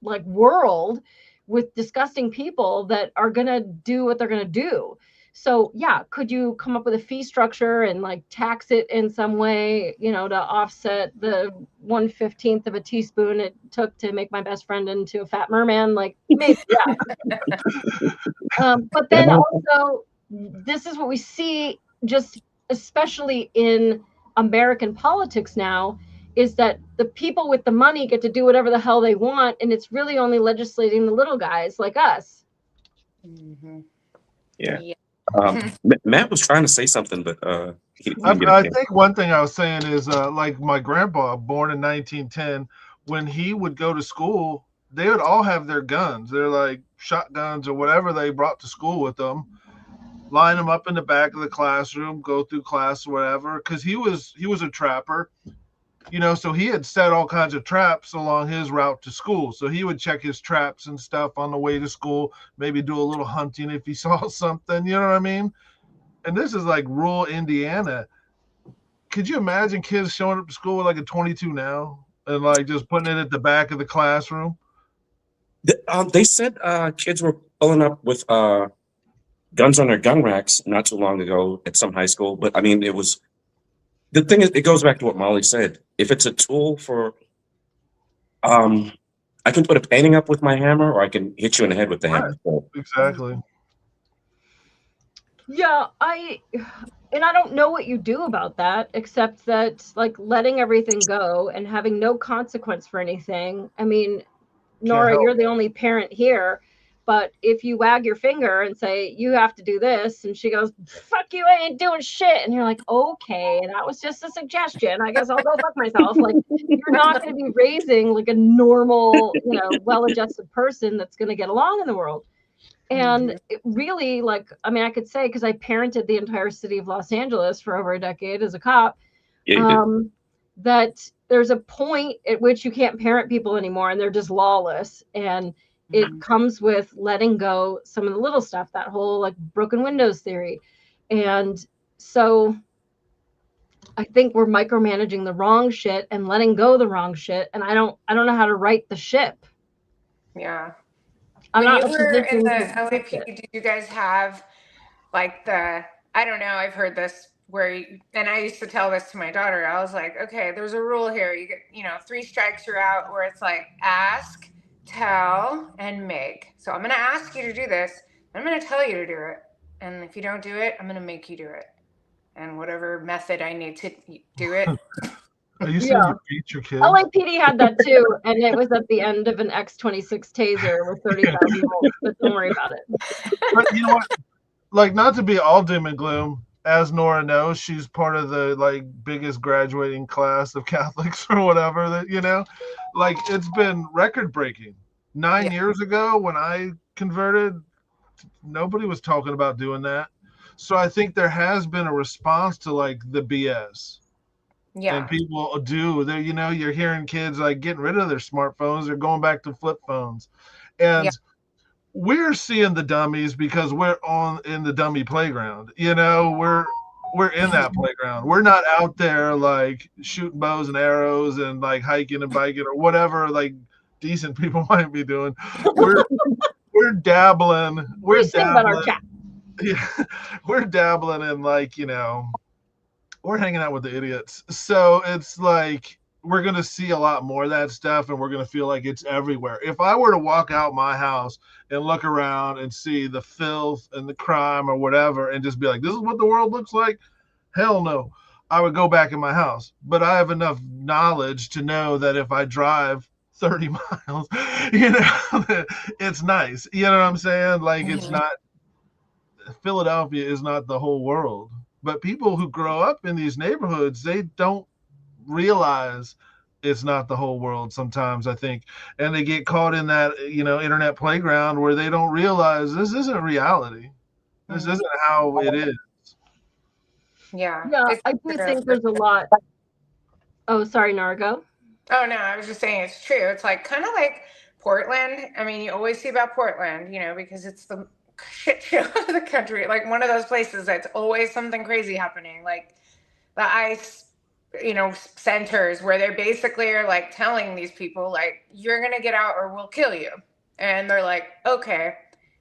like world with disgusting people that are going to do what they're going to do. So yeah, could you come up with a fee structure and like tax it in some way, you know, to offset the 1/15 of a teaspoon it took to make my best friend into a fat merman? Like maybe, yeah. But then also, this is what we see, just especially in American politics now, is that the people with the money get to do whatever the hell they want, and it's really only legislating the little guys like us. Yeah. Matt was trying to say something, but he didn't get I it. think one thing I was saying is like my grandpa, born in 1910, when he would go to school, they would all have their guns. They're like shotguns or whatever they brought to school with them. Line them up in the back of the classroom, go through class or whatever. Because he was a trapper, you know, so he had set all kinds of traps along his route to school. So he would check his traps and stuff on the way to school, maybe do a little hunting if he saw something, you know what I mean? And this is like rural Indiana. Could you imagine kids showing up to school with like a 22 now and like just putting it at the back of the classroom? They said kids were pulling up with guns on their gun racks not too long ago at some high school. But I mean, the thing is, it goes back to what Molly said. If it's a tool for, I can put a painting up with my hammer, or I can hit you in the head with the hammer. So, Exactly. Yeah, I don't know what you do about that, except that like letting everything go and having no consequence for anything. I mean, Nora, help. you're the only parent here, but if you wag your finger and say you have to do this, and she goes, "Fuck you, I ain't doing shit," and you're like, "Okay, that was just a suggestion. I guess I'll go fuck myself." Like, you're not going to be raising like a normal, you know, well-adjusted person that's going to get along in the world. And it really, like, I mean, I could say, because I parented the entire city of Los Angeles for over a decade as a cop, yeah, you did. that there's a point at which you can't parent people anymore and they're just lawless. And it comes with letting go some of the little stuff, that whole like broken windows theory. And so I think we're micromanaging the wrong shit and letting go the wrong shit. And I don't know how to right the ship. Yeah. I'm When not you in a were in position the to fix LAPD, it. did you guys have like I don't know, I've heard this where and I used to tell this to my daughter. I was like, okay, there's a rule here. You get, 3 strikes, you're out, where it's like ask, tell, and make. So I'm going to ask you to do this. I'm going to tell you to do it. And if you don't do it, I'm going to make you do it. And whatever method I need to do it. Are you saying you beat your kids? LAPD had that too, and it was at the end of an X26 taser with 30,000 volts, but don't worry about it. But you know what? Like, not to be all doom and gloom, as Nora knows, she's part of the like biggest graduating class of Catholics or whatever, that, you know, like it's been record breaking. 9 years ago when I converted, nobody was talking about doing that. So I think there has been a response to like the BS. Yeah. And people do, they, you know, you're hearing kids like getting rid of their smartphones, they're going back to flip phones. And we're seeing the dummies because we're in the dummy playground. You know, we're in that playground. We're not out there like shooting bows and arrows and like hiking and biking or whatever like decent people might be doing. We're dabbling. We're dabbling. Yeah, we're dabbling in like, you know, we're hanging out with the idiots. So it's like we're going to see a lot more of that stuff, and we're going to feel like it's everywhere. If I were to walk out my house and look around and see the filth and the crime or whatever and just be like, this is what the world looks like, hell no. I would go back in my house. But I have enough knowledge to know that if I drive 30 miles, you know, it's nice. You know what I'm saying? Like, it's not, Philadelphia is not the whole world. But people who grow up in these neighborhoods, they don't realize it's not the whole world sometimes, I think. And they get caught in that, you know, internet playground where they don't realize this isn't reality. This isn't how it is. Yeah. Yeah, I do think there's a lot. Oh, sorry, Nora, go. Oh, no, I was just saying it's true. It's like kind of like Portland. I mean, you always see about Portland, you know, because it's the shit show of the country, like one of those places that's always something crazy happening, like the ICE, you know, centers where they basically are like telling these people like, you're gonna get out or we'll kill you. And they're like, okay,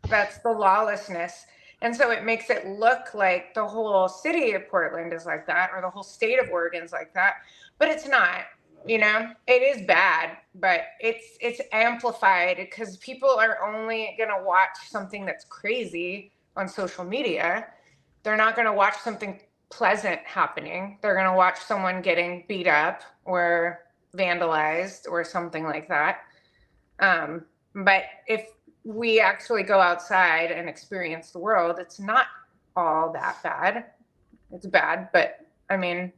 that's the lawlessness. And so it makes it look like the whole city of Portland is like that, or the whole state of Oregon is like that, but it's not. You know, it is bad, but it's amplified because people are only going to watch something that's crazy on social media. They're not going to watch something pleasant happening. They're going to watch someone getting beat up or vandalized or something like that. But if we actually go outside and experience the world, it's not all that bad. It's bad, but I mean,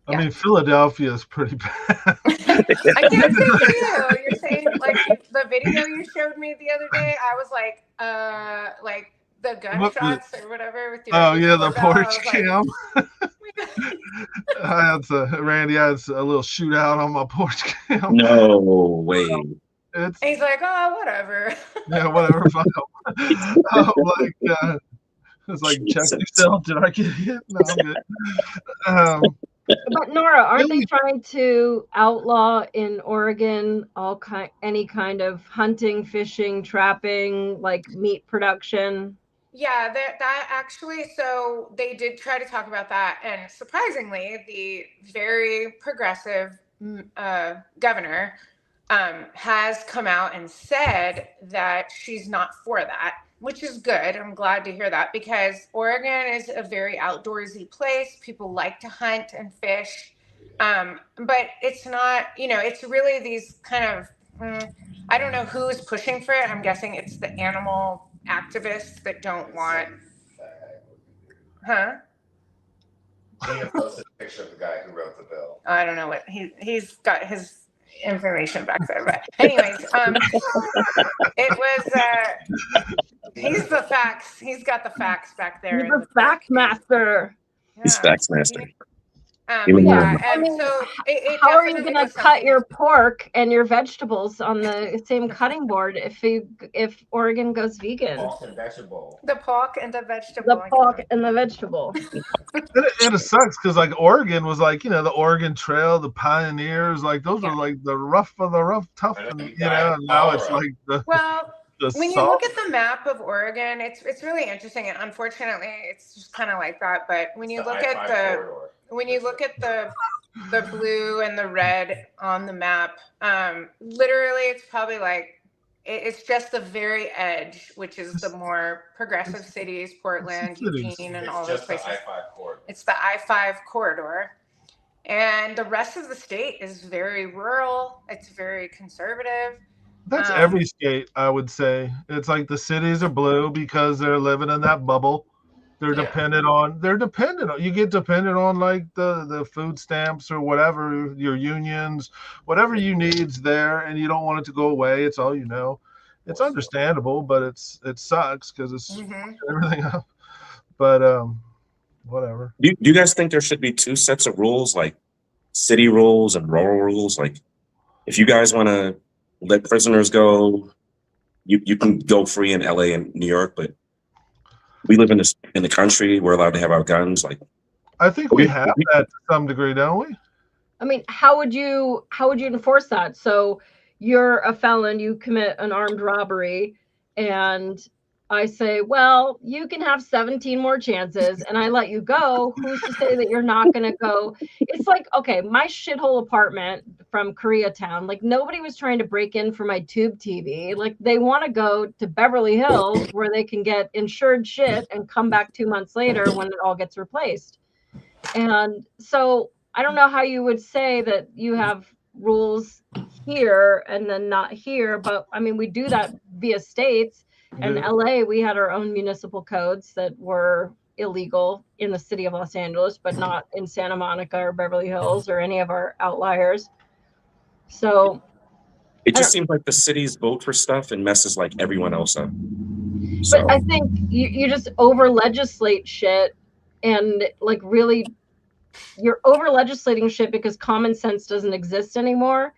I mean, Philadelphia is pretty bad. I can't say for you. You're saying like the video you showed me the other day. I was like the gunshots or whatever. With your the porch cam. Like, Randy had a little shootout on my porch cam. No way. He's like, oh, whatever. Yeah, whatever. It's like, check yourself. Did I get hit? No, I'm good. But Nora, aren't they trying to outlaw in Oregon any kind of hunting, fishing, trapping, like meat production? Yeah, that actually, so they did try to talk about that. And surprisingly, the very progressive governor has come out and said that she's not for that, which is good. I'm glad to hear that because Oregon is a very outdoorsy place. People like to hunt and fish. But it's not, it's really these kind of, I don't know who is pushing for it. I'm guessing it's the animal activists that don't want, huh? Gina posted a picture of the guy who wrote the bill. I don't know what he's got his information back there, but anyways, it was he's the facts. He's got the facts back there. He's the fact master. Yeah. He's facts master. Yeah, I mean, so how are you going to cut your pork and your vegetables on the same cutting board if Oregon goes vegan? Pork and vegetable. The pork and the vegetable. The pork and the vegetable. And it sucks because like Oregon was like, the Oregon Trail, the pioneers, like those were like the rough of the rough, tough, and now it's like the when you look at the map of Oregon, it's really interesting, and unfortunately, it's just kind of like that. But when you look at the blue and the red on the map, literally, it's probably like it's just the very edge, which is the more progressive cities, Portland, Eugene, and all those places. It's the I-5 corridor. And the rest of the state is very rural. It's very conservative. That's every state, I would say. It's like the cities are blue because they're living in that bubble. They're dependent on, you get dependent on like the food stamps or whatever, your unions, whatever you need's there, and you don't want it to go away. It's all you know. It's understandable, but it sucks because it's everything up. But whatever. Do you guys think there should be two sets of rules, like city rules and rural rules? Like if you guys want to let prisoners go, you can go free in LA and New York, but we live in the country. We're allowed to have our guns. Like, I think we have that to some degree, don't we? I mean, how would you enforce that? So you're a felon, you commit an armed robbery, and I say, well, you can have 17 more chances, and I let you go. Who's to say that you're not going to go? It's like, okay, my shithole apartment from Koreatown, like nobody was trying to break in for my tube TV. Like they want to go to Beverly Hills where they can get insured shit and come back 2 months later when it all gets replaced. And so I don't know how you would say that you have rules here and then not here, but I mean, we do that via states. In LA, we had our own municipal codes that were illegal in the city of Los Angeles, but not in Santa Monica or Beverly Hills or any of our outliers. So it just seems like the cities vote for stuff and messes like everyone else up. So. But I think you just over legislate shit, and like really you're over legislating shit because common sense doesn't exist anymore.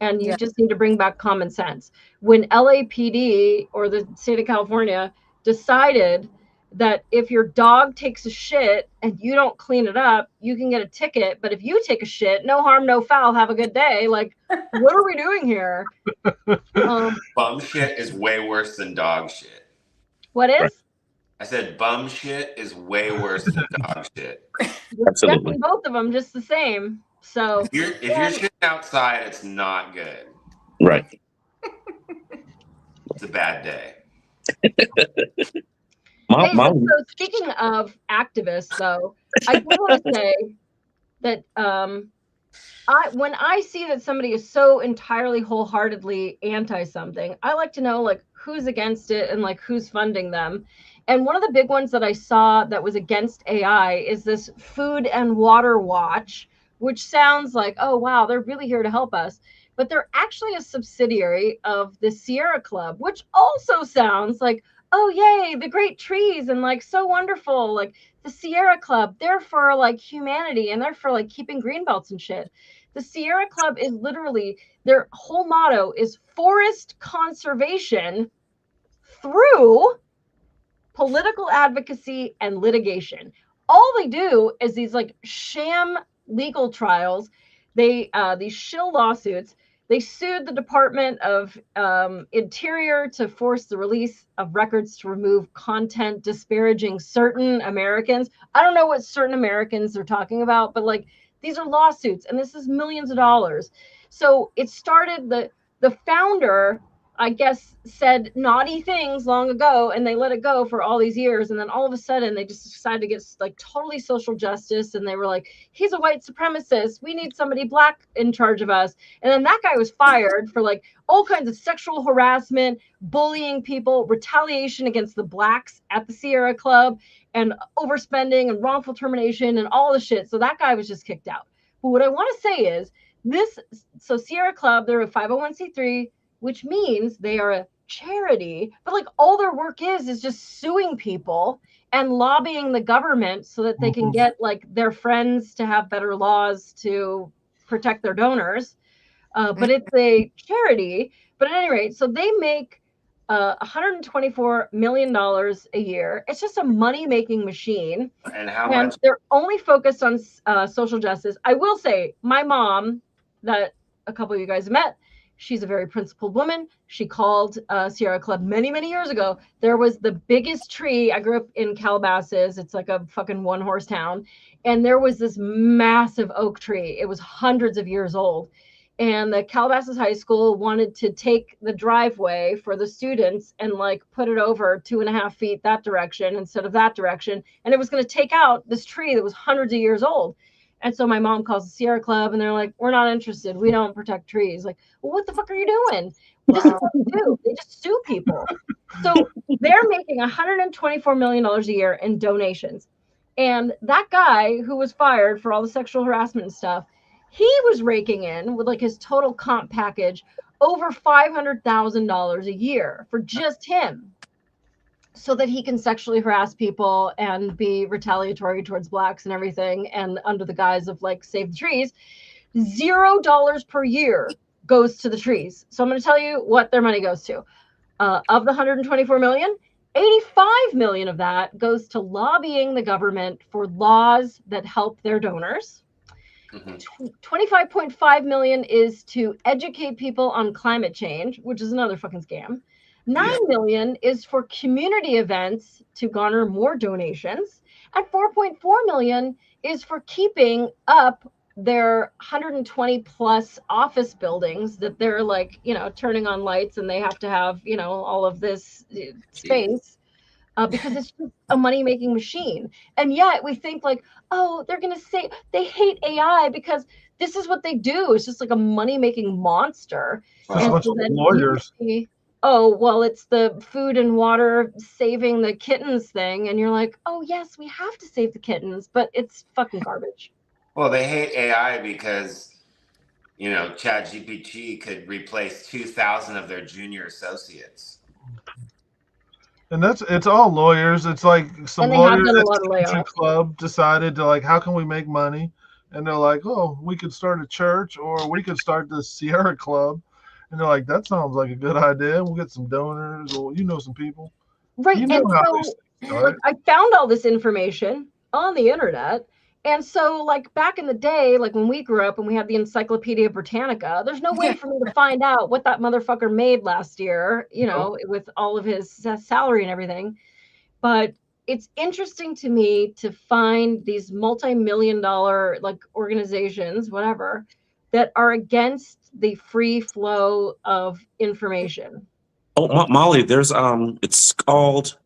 And you just need to bring back common sense. When LAPD or the state of California decided that if your dog takes a shit and you don't clean it up, you can get a ticket. But if you take a shit, no harm, no foul, have a good day. Like, what are we doing here? Bum shit is way worse than dog shit. What is? I said bum shit is way worse than dog shit. You're Absolutely. rejecting both of them just the same. So If you're shitting outside, it's not good. Right. It's a bad day. hey, Molly, so speaking of activists, though, I do want to say that when I see that somebody is so entirely wholeheartedly anti something, I like to know like who's against it and like who's funding them. And one of the big ones that I saw that was against AI is this Food and Water Watch, which sounds like, oh wow, they're really here to help us. But they're actually a subsidiary of the Sierra Club, which also sounds like, oh yay, the great trees and like so wonderful. Like the Sierra Club, they're for like humanity and they're for like keeping green belts and shit. The Sierra Club is literally, their whole motto is forest conservation through political advocacy and litigation. All they do is these like sham legal trials. They these shill lawsuits. They sued the Department of Interior to force the release of records to remove content disparaging certain Americans. I don't know what certain Americans they're talking about, but like these are lawsuits, and this is millions of dollars. So it started, the founder, I guess, said naughty things long ago, and they let it go for all these years. And then all of a sudden they just decided to get like totally social justice. And they were like, he's a white supremacist. We need somebody black in charge of us. And then that guy was fired for like all kinds of sexual harassment, bullying people, retaliation against the blacks at the Sierra Club, and overspending and wrongful termination and all the shit. So that guy was just kicked out. But what I want to say is so Sierra Club, they're a 501c3, which means they are a charity, but like all their work is just suing people and lobbying the government so that they can get like their friends to have better laws to protect their donors. But it's a charity. But at any rate, so they make $124 million a year. It's just a money-making machine. And how much? They're only focused on social justice. I will say, my mom, that a couple of you guys have met, she's a very principled woman. She called Sierra Club many, many years ago. There was the biggest tree. I grew up in Calabasas. It's like a fucking one-horse town. And there was this massive oak tree. It was hundreds of years old. And the Calabasas High School wanted to take the driveway for the students and like put it over 2.5 feet that direction instead of that direction. And it was going to take out this tree that was hundreds of years old. And so my mom calls the Sierra Club and they're like, we're not interested. We don't protect trees. Like, well, what the fuck are you doing? This is what they do. They just sue people. So they're making $124 million a year in donations. And that guy who was fired for all the sexual harassment and stuff, he was raking in with like his total comp package over $500,000 a year for just him, so that he can sexually harass people and be retaliatory towards blacks and everything. And under the guise of like save the trees, $0 per year goes to the trees. So I'm going to tell you what their money goes to. Of the 124 million, 85 million of that goes to lobbying the government for laws that help their donors. 25.5 million is to educate people on climate change, which is another fucking scam. 9 million is for community events to garner more donations, and 4.4 million is for keeping up their 120 plus office buildings that they're like, turning on lights, and they have to have, all of this space. Because it's just a money-making machine. And yet we think like, oh, they're going to say they hate AI because this is what they do. It's just like a money-making monster. Just a bunch of lawyers. Oh, well, it's the food and water saving the kittens thing. And you're like, oh, yes, we have to save the kittens, but it's fucking garbage. Well, they hate AI because, ChatGPT could replace 2,000 of their junior associates. And it's all lawyers. It's like some lawyers at the club decided to like, how can we make money? And they're like, oh, we could start a church, or we could start the Sierra Club. And they're like, that sounds like a good idea. We'll get some donors, or some people. Right. And so like, I found all this information on the internet. And so like back in the day, like when we grew up and we had the Encyclopedia Britannica, there's no way for me to find out what that motherfucker made last year, with all of his salary and everything. But it's interesting to me to find these multi-million-dollar like organizations, whatever, that are against the free flow of information. Oh, Molly, there's it's called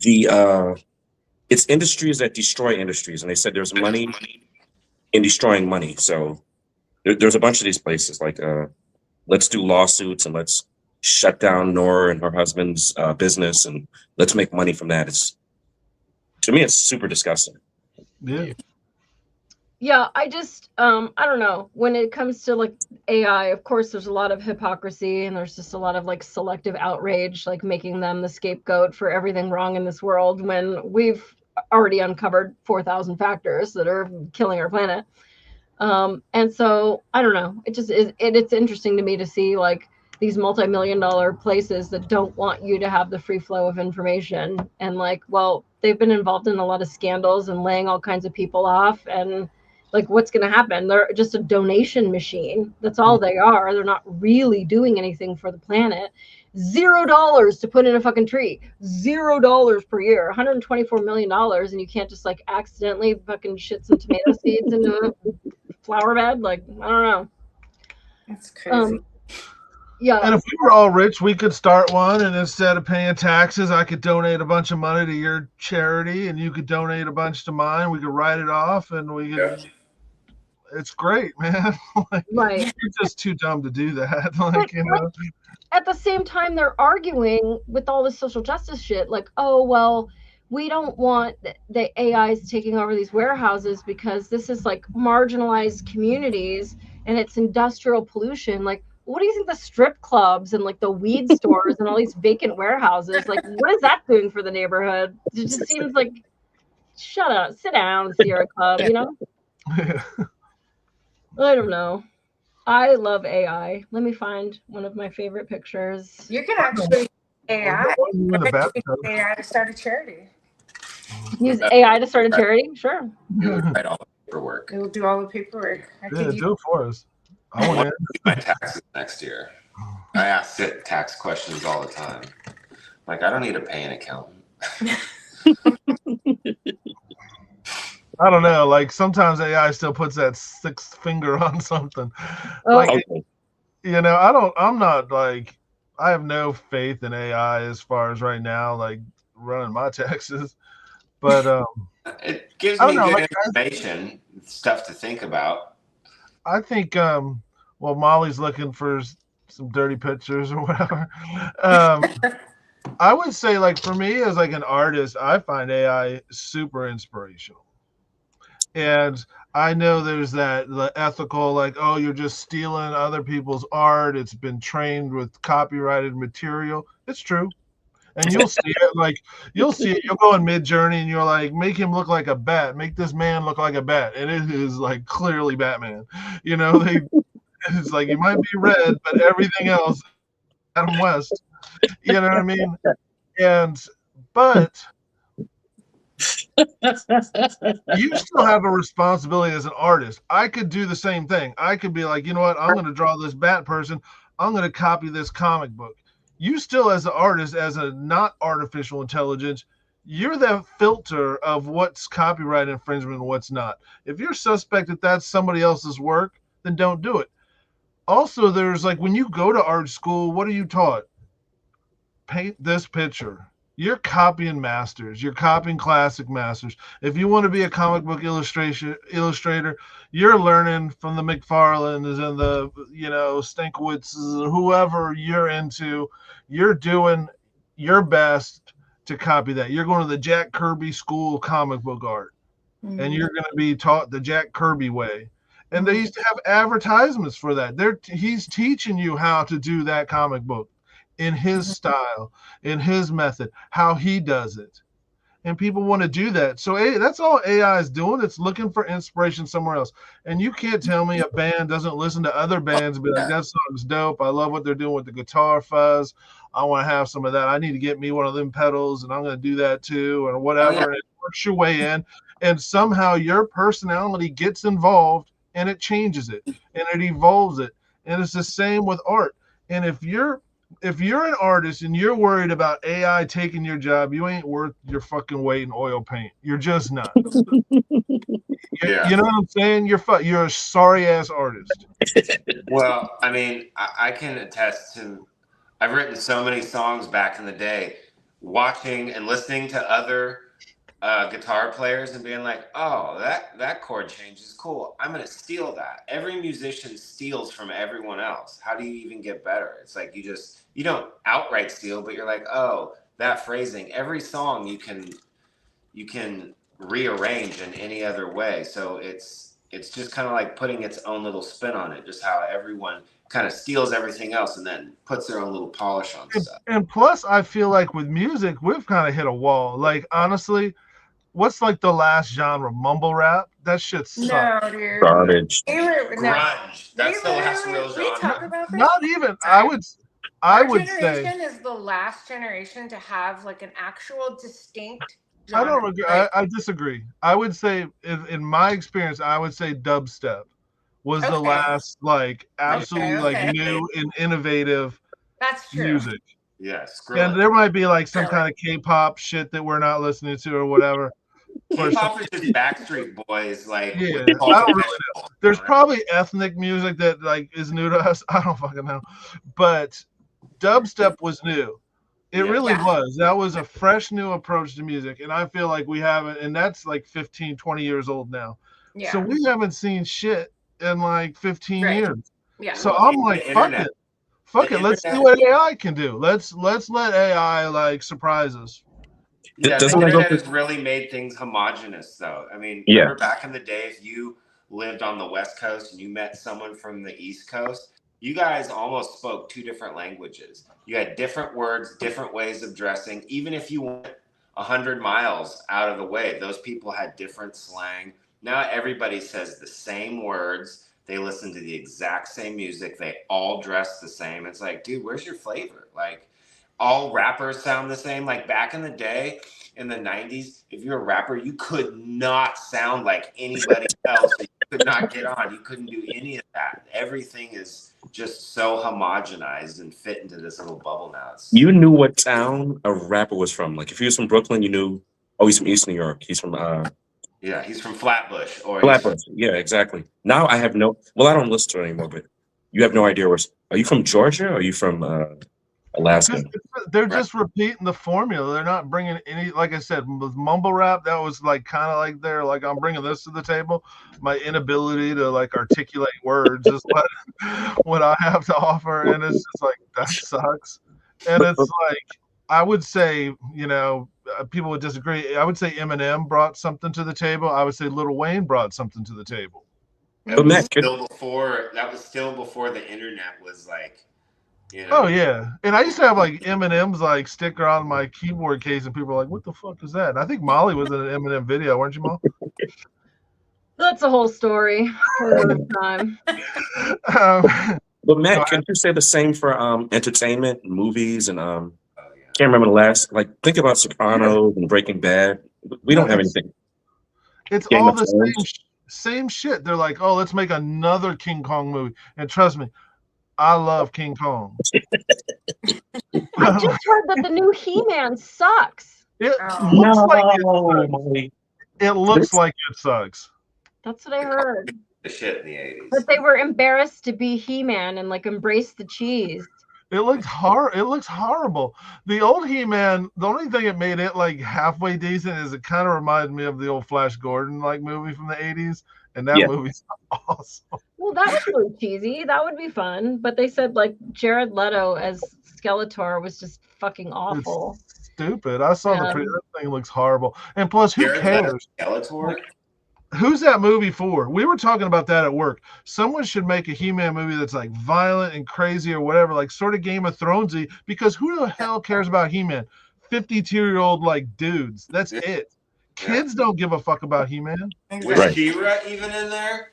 the it's industries that destroy industries, and they said there's money in destroying money. So there's a bunch of these places like let's do lawsuits and let's shut down Nora and her husband's business and let's make money from that. It's, to me, it's super disgusting. Yeah. Yeah, I just I don't know. When it comes to like AI, of course there's a lot of hypocrisy and there's just a lot of like selective outrage, like making them the scapegoat for everything wrong in this world when we've already uncovered 4,000 factors that are killing our planet. And so I don't know. It just is. It's interesting to me to see like these multi-million-dollar places that don't want you to have the free flow of information. And like, well, they've been involved in a lot of scandals and laying all kinds of people off. And like, what's going to happen? They're just a donation machine. That's all they are. They're not really doing anything for the planet. $0 to put in a fucking tree. $0 per year. $124 million, and you can't just like accidentally fucking shit some tomato seeds into a flower bed. Like, I don't know. That's crazy. Yeah. And if we were all rich, we could start one, and instead of paying taxes, I could donate a bunch of money to your charity, and you could donate a bunch to mine. We could write it off, and we could. Yeah. It's great, man. Like, right. You're just too dumb to do that. Like, you know. At the same time, they're arguing with all this social justice shit. Like, oh, well, we don't want the AIs taking over these warehouses because this is like marginalized communities and it's industrial pollution. Like, what do you think the strip clubs and like the weed stores and all these vacant warehouses, like, what is that doing for the neighborhood? It just seems like, shut up, sit down, Sierra Club, you know? I don't know. I love AI. Let me find one of my favorite pictures. You can actually AI. AI to start a charity. Use AI to start a charity? Sure. It would write all the paperwork. It will do all the paperwork. Yeah, do it for us. I want to do my taxes next year. I ask it tax questions all the time. Like, I don't need to pay an accountant. I don't know. Like sometimes AI still puts that sixth finger on something. Oh. Like, you know, I'm not like, I have no faith in AI as far as right now, like running my taxes. But it gives me good information, stuff to think about. I think, well, Molly's looking for some dirty pictures or whatever. I would say, like, for me as like an artist, I find AI super inspirational. And I know there's the ethical, like, oh, you're just stealing other people's art. It's been trained with copyrighted material. It's true. And you'll see it, like, you'll see it. You'll go in Mid-Journey and you're like, make him look like a bat. Make this man look like a bat. And it is, like, clearly Batman. You know, it's like, he might be red, but everything else, Adam West. You know what I mean? But you still have a responsibility as an artist. I could do the same thing. I could be like, you know what? I'm going to draw this bat person. I'm going to copy this comic book. You still, as an artist, as a not artificial intelligence, you're the filter of what's copyright infringement and what's not. If you're suspect that that's somebody else's work, then don't do it. Also, there's like, when you go to art school, what are you taught? Paint this picture. You're copying masters. You're copying classic masters. If you want to be a comic book illustrator, you're learning from the McFarlanes and the, you know, Stankowitzes, whoever you're into. You're doing your best to copy that. You're going to the Jack Kirby School of Comic Book Art, and you're going to be taught the Jack Kirby way. And they used to have advertisements for that. He's teaching you how to do that comic book in his style, in his method, how he does it. And people want to do that. So that's all AI is doing. It's looking for inspiration somewhere else. And you can't tell me a band doesn't listen to other bands and be like, that song's dope. I love what they're doing with the guitar fuzz. I want to have some of that. I need to get me one of them pedals, and I'm going to do that too, or whatever. And it works your way in. And somehow your personality gets involved, and it changes it, and it evolves it. And it's the same with art. And if you're if you're an artist and you're worried about AI taking your job, you ain't worth your fucking weight in oil paint. You're just not. Yeah. You know what I'm saying? You're a sorry ass artist. Well, I mean, I can attest to. I've written so many songs back in the day, watching and listening to other guitar players and being like, "Oh, that chord change is cool. I'm gonna steal that." Every musician steals from everyone else. How do you even get better? It's like you don't outright steal, but you're like, "Oh, that phrasing." Every song you can rearrange in any other way. So it's just kind of like putting its own little spin on it. Just how everyone kind of steals everything else and then puts their own little polish on stuff. And plus, I feel like with music, we've kind of hit a wall. Like, honestly, what's like the last genre? Mumble rap? That shit sucks. No, dude. Garbage. Grunge. That's the last real We talk genre. about this. Not even. Our I would generation say. is the last generation to have like an actual distinct I genre. don't agree. Like, I disagree. I would say, in my experience, I would say dubstep was the Okay. last like absolutely Okay. like new and innovative that's true. music. Yeah, And there might be like some kind of K-pop shit that we're not listening to or whatever. K-pop is just Backstreet Boys, like. Yeah, with I don't really know. There's probably ethnic music that like is new to us. I don't fucking know, but dubstep was new. It really was. That was a fresh new approach to music, and I feel like we haven't, and that's like 15, 20 years old now. Yeah. So we haven't seen shit in like 15 Right. years. Yeah. So Well, I'm the like, fuck internet. it. Fuck it. Let's see what AI can do. Let's let AI like surprise us. Yeah, the Doesn't that go internet through- has really made things homogenous, though. I mean, Yeah. remember back in the day, if you lived on the West Coast and you met someone from the East Coast, you guys almost spoke two different languages. You had different words, different ways of dressing. Even if you went 100 miles out of the way, those people had different slang. Now everybody says the same words. They listen to the exact same music. They all dress the same. It's like, dude, where's your flavor? Like, all rappers sound the same. Like back in the day, in the 90s, if you're a rapper, you could not sound like anybody else. You could not get on. You couldn't do any of that. Everything is just so homogenized and fit into this little bubble now. You knew what town a rapper was from. Like if he was from Brooklyn, you knew, oh, he's from East New York. He's from yeah, he's from Flatbush. Or Flatbush. Yeah, exactly. Now I have no, well, I don't listen to it anymore, but you have no idea where, are you from Georgia or are you from Alaska? They're just repeating the formula. They're not bringing any, like I said, with mumble rap, that was like kind of like they're like, I'm bringing this to the table. My inability to like articulate words is what I have to offer. And it's just like, that sucks. And it's like, I would say, you know, people would disagree. I would say Eminem brought something to the table. I would say Lil Wayne brought something to the table. That was still before the internet was like, you know. Oh yeah, and I used to have like Eminem's like sticker on my keyboard case, and people were like, "What the fuck is that?" And I think Molly was in an Eminem video, weren't you, Molly? That's a whole story for another time. But Matt, can you say the same for entertainment, movies, and can't remember the last. Like think about Sopranos and Breaking Bad. We don't have anything. It's Game all of the Thrones. same shit. They're like, "Oh, let's make another King Kong movie," and trust me, I love King Kong. I just heard that the new He-Man sucks. It looks like it sucks. That's what I heard. The shit in the 80s. But they were embarrassed to be He-Man and like embrace the cheese. It looks horrible. The old He-Man, the only thing that made it like halfway decent is it kind of reminded me of the old Flash Gordon like movie from the 80s. And that movie's awesome. Well, that was really cheesy. That would be fun. But they said like Jared Leto as Skeletor was just fucking awful. It's stupid. I saw that thing looks horrible. And plus, who cares? Skeletor? Who's that movie for? We were talking about that at work. Someone should make a He-Man movie that's like violent and crazy or whatever, like sort of Game of Thronesy, because who the hell cares about He-Man? 52-year-old like dudes. That's it. Kids don't give a fuck about He-Man. Was She-Ra even in there?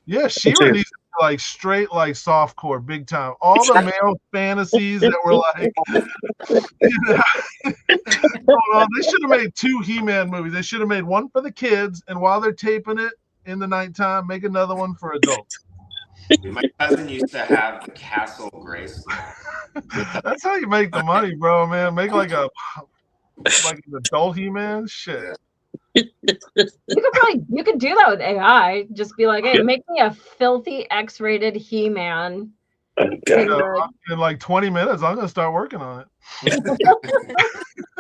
Yeah, She-Ra needs to be like straight like softcore, big time. All the male fantasies that were like, you know, they should have made 2 He-Man movies. They should have made one for the kids, and while they're taping it in the nighttime, make another one for adults. My cousin used to have the Castle Grayskull. That's how you make the money, bro, man. Make like an adult He-Man. Shit. You could do that with AI. Just be like, hey, make me a filthy X-rated He-Man. In like 20 minutes, I'm gonna start working on it.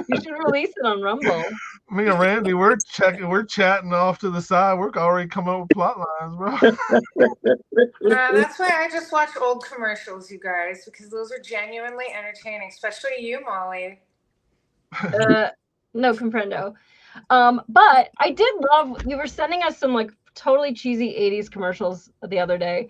You should release it on Rumble. Me and Randy, we're chatting off to the side. We're already coming up with plot lines, bro. That's why I just watch old commercials, you guys, because those are genuinely entertaining, especially you, Molly. No comprendo. But I did love, you were sending us some like totally cheesy 80s commercials the other day.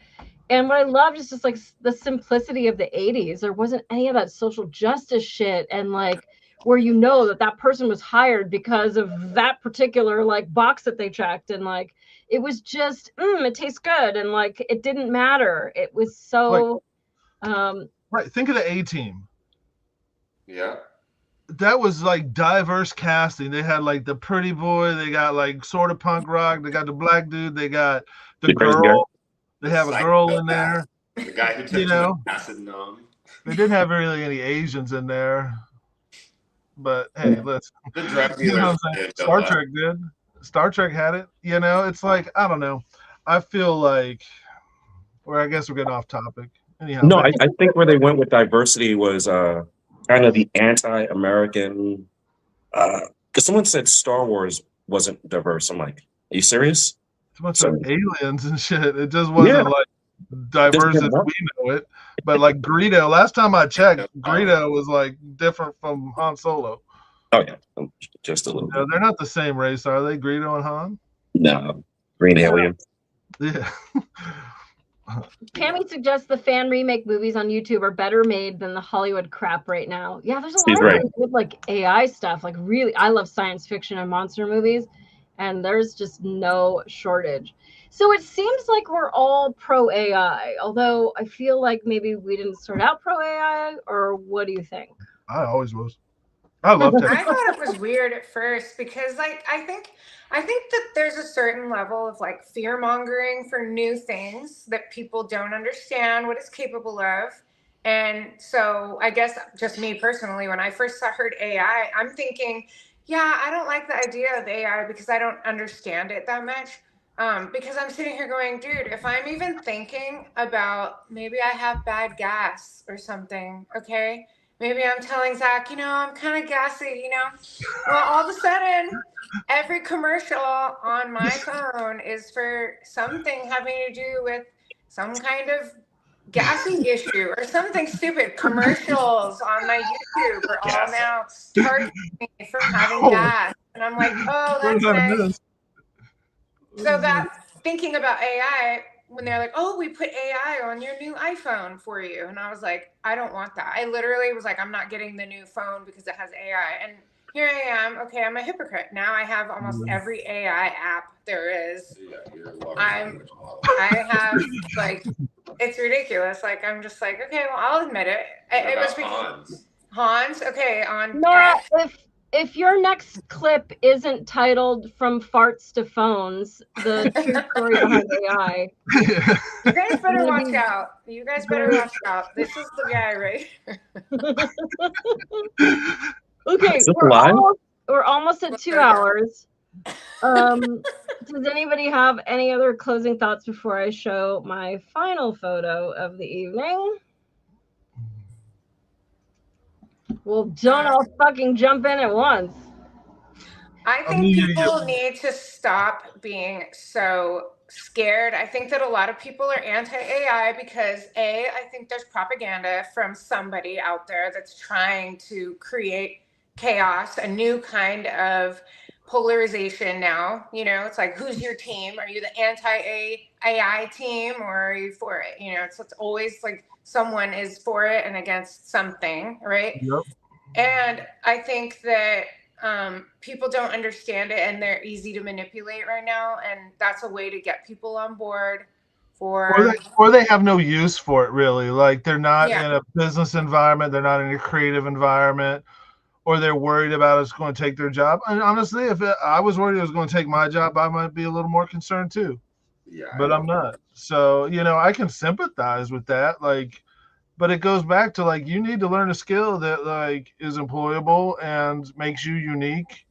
And what I loved is just like the simplicity of the 80s. There wasn't any of that social justice shit and like where you know that person was hired because of that particular like box that they checked. And like it was just, it tastes good. And like it didn't matter. It was so right. Think of the A-Team. Yeah. That was like diverse casting. They had like the pretty boy, they got like sort of punk rock, they got the black dude, they got the girl. They have a girl in there. The guy who took acid numb. They didn't have really any Asians in there. But hey, let's Star Trek did. Star Trek had it. It's like, I don't know. I feel like I guess we're getting off topic. Anyhow. No, I think where they went with diversity was kind of the anti-American because someone said Star Wars wasn't diverse. I'm like, are you serious? It's a bunch of aliens and shit. It just wasn't like diverse as we know it. But like Greedo, last time I checked, Greedo was like different from Han Solo. Oh yeah, just a little bit. They're not the same race, are they? Greedo and Han? No, green alien. Yeah. Cammy suggests the fan remake movies on YouTube are better made than the Hollywood crap right now. Yeah, there's a lot of good like AI stuff. Like really, I love science fiction and monster movies, and there's just no shortage. So it seems like we're all pro AI, although I feel like maybe we didn't start out pro AI, or what do you think? I always was. I loved it. I thought it was weird at first because like I think that there's a certain level of like fear mongering for new things that people don't understand what it's capable of. And so I guess just me personally, when I first heard AI, I'm thinking, yeah, I don't like the idea of AI because I don't understand it that much. Because I'm sitting here going, dude, if I'm even thinking about maybe I have bad gas or something, okay? Maybe I'm telling Zach, I'm kind of gassy, Well, all of a sudden, every commercial on my phone is for something having to do with some kind of gassy issue or something stupid. Commercials on my YouTube are all now charging me for having gas. And I'm like, oh, that's nice. So that thinking about AI, when they're like, oh, we put AI on your new iPhone for you. And I was like, I don't want that. I literally was like, I'm not getting the new phone because it has AI. And here I am. Okay, I'm a hypocrite. Now I have almost every AI app there is. I have like, it's ridiculous. Like, I'm just like, okay, well, I'll admit it. It was because Hans. Okay, on Nora, if your next clip isn't titled "From Farts to Phones: The True Story Behind AI," you guys better watch out. You guys better watch out. This is the guy right here. Okay, we're almost at 2 hours. Does anybody have any other closing thoughts before I show my final photo of the evening? Well, don't all fucking jump in at once. I think people need to stop being so scared. I think that a lot of people are anti-AI because I think there's propaganda from somebody out there that's trying to create chaos, a new kind of polarization now. It's like, who's your team? Are you the anti-AI team or are you for it? It's always like someone is for it and against something, right? Yep. And I think that people don't understand it and they're easy to manipulate right now. And that's a way to get people on board or they have no use for it really. Like they're not in a business environment. They're not in a creative environment, or they're worried about it's going to take their job. And honestly, if I was worried it was going to take my job, I might be a little more concerned too. Yeah, but I'm not. So, I can sympathize with that. Like, but it goes back to like you need to learn a skill that like is employable and makes you unique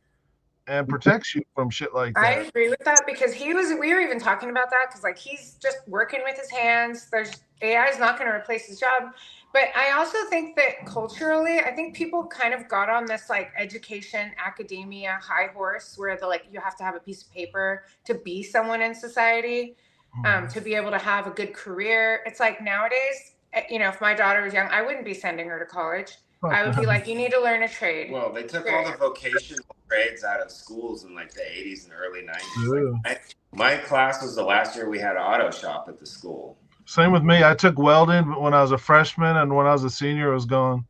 and protects you from shit like I that. agree with that because we were even talking about that because like he's just working with his hands. There's AI is not going to replace his job. But I also think that culturally, I think people kind of got on this like education, academia high horse where you have to have a piece of paper to be someone in society, to be able to have a good career. It's like nowadays, if my daughter was young, I wouldn't be sending her to college. I would be like, you need to learn a trade. Well, they took all the vocational trades out of schools in like the 80s and early 90s. Like, my class was the last year we had auto shop at the school. Same with me. I took welding when I was a freshman, and when I was a senior, it was gone.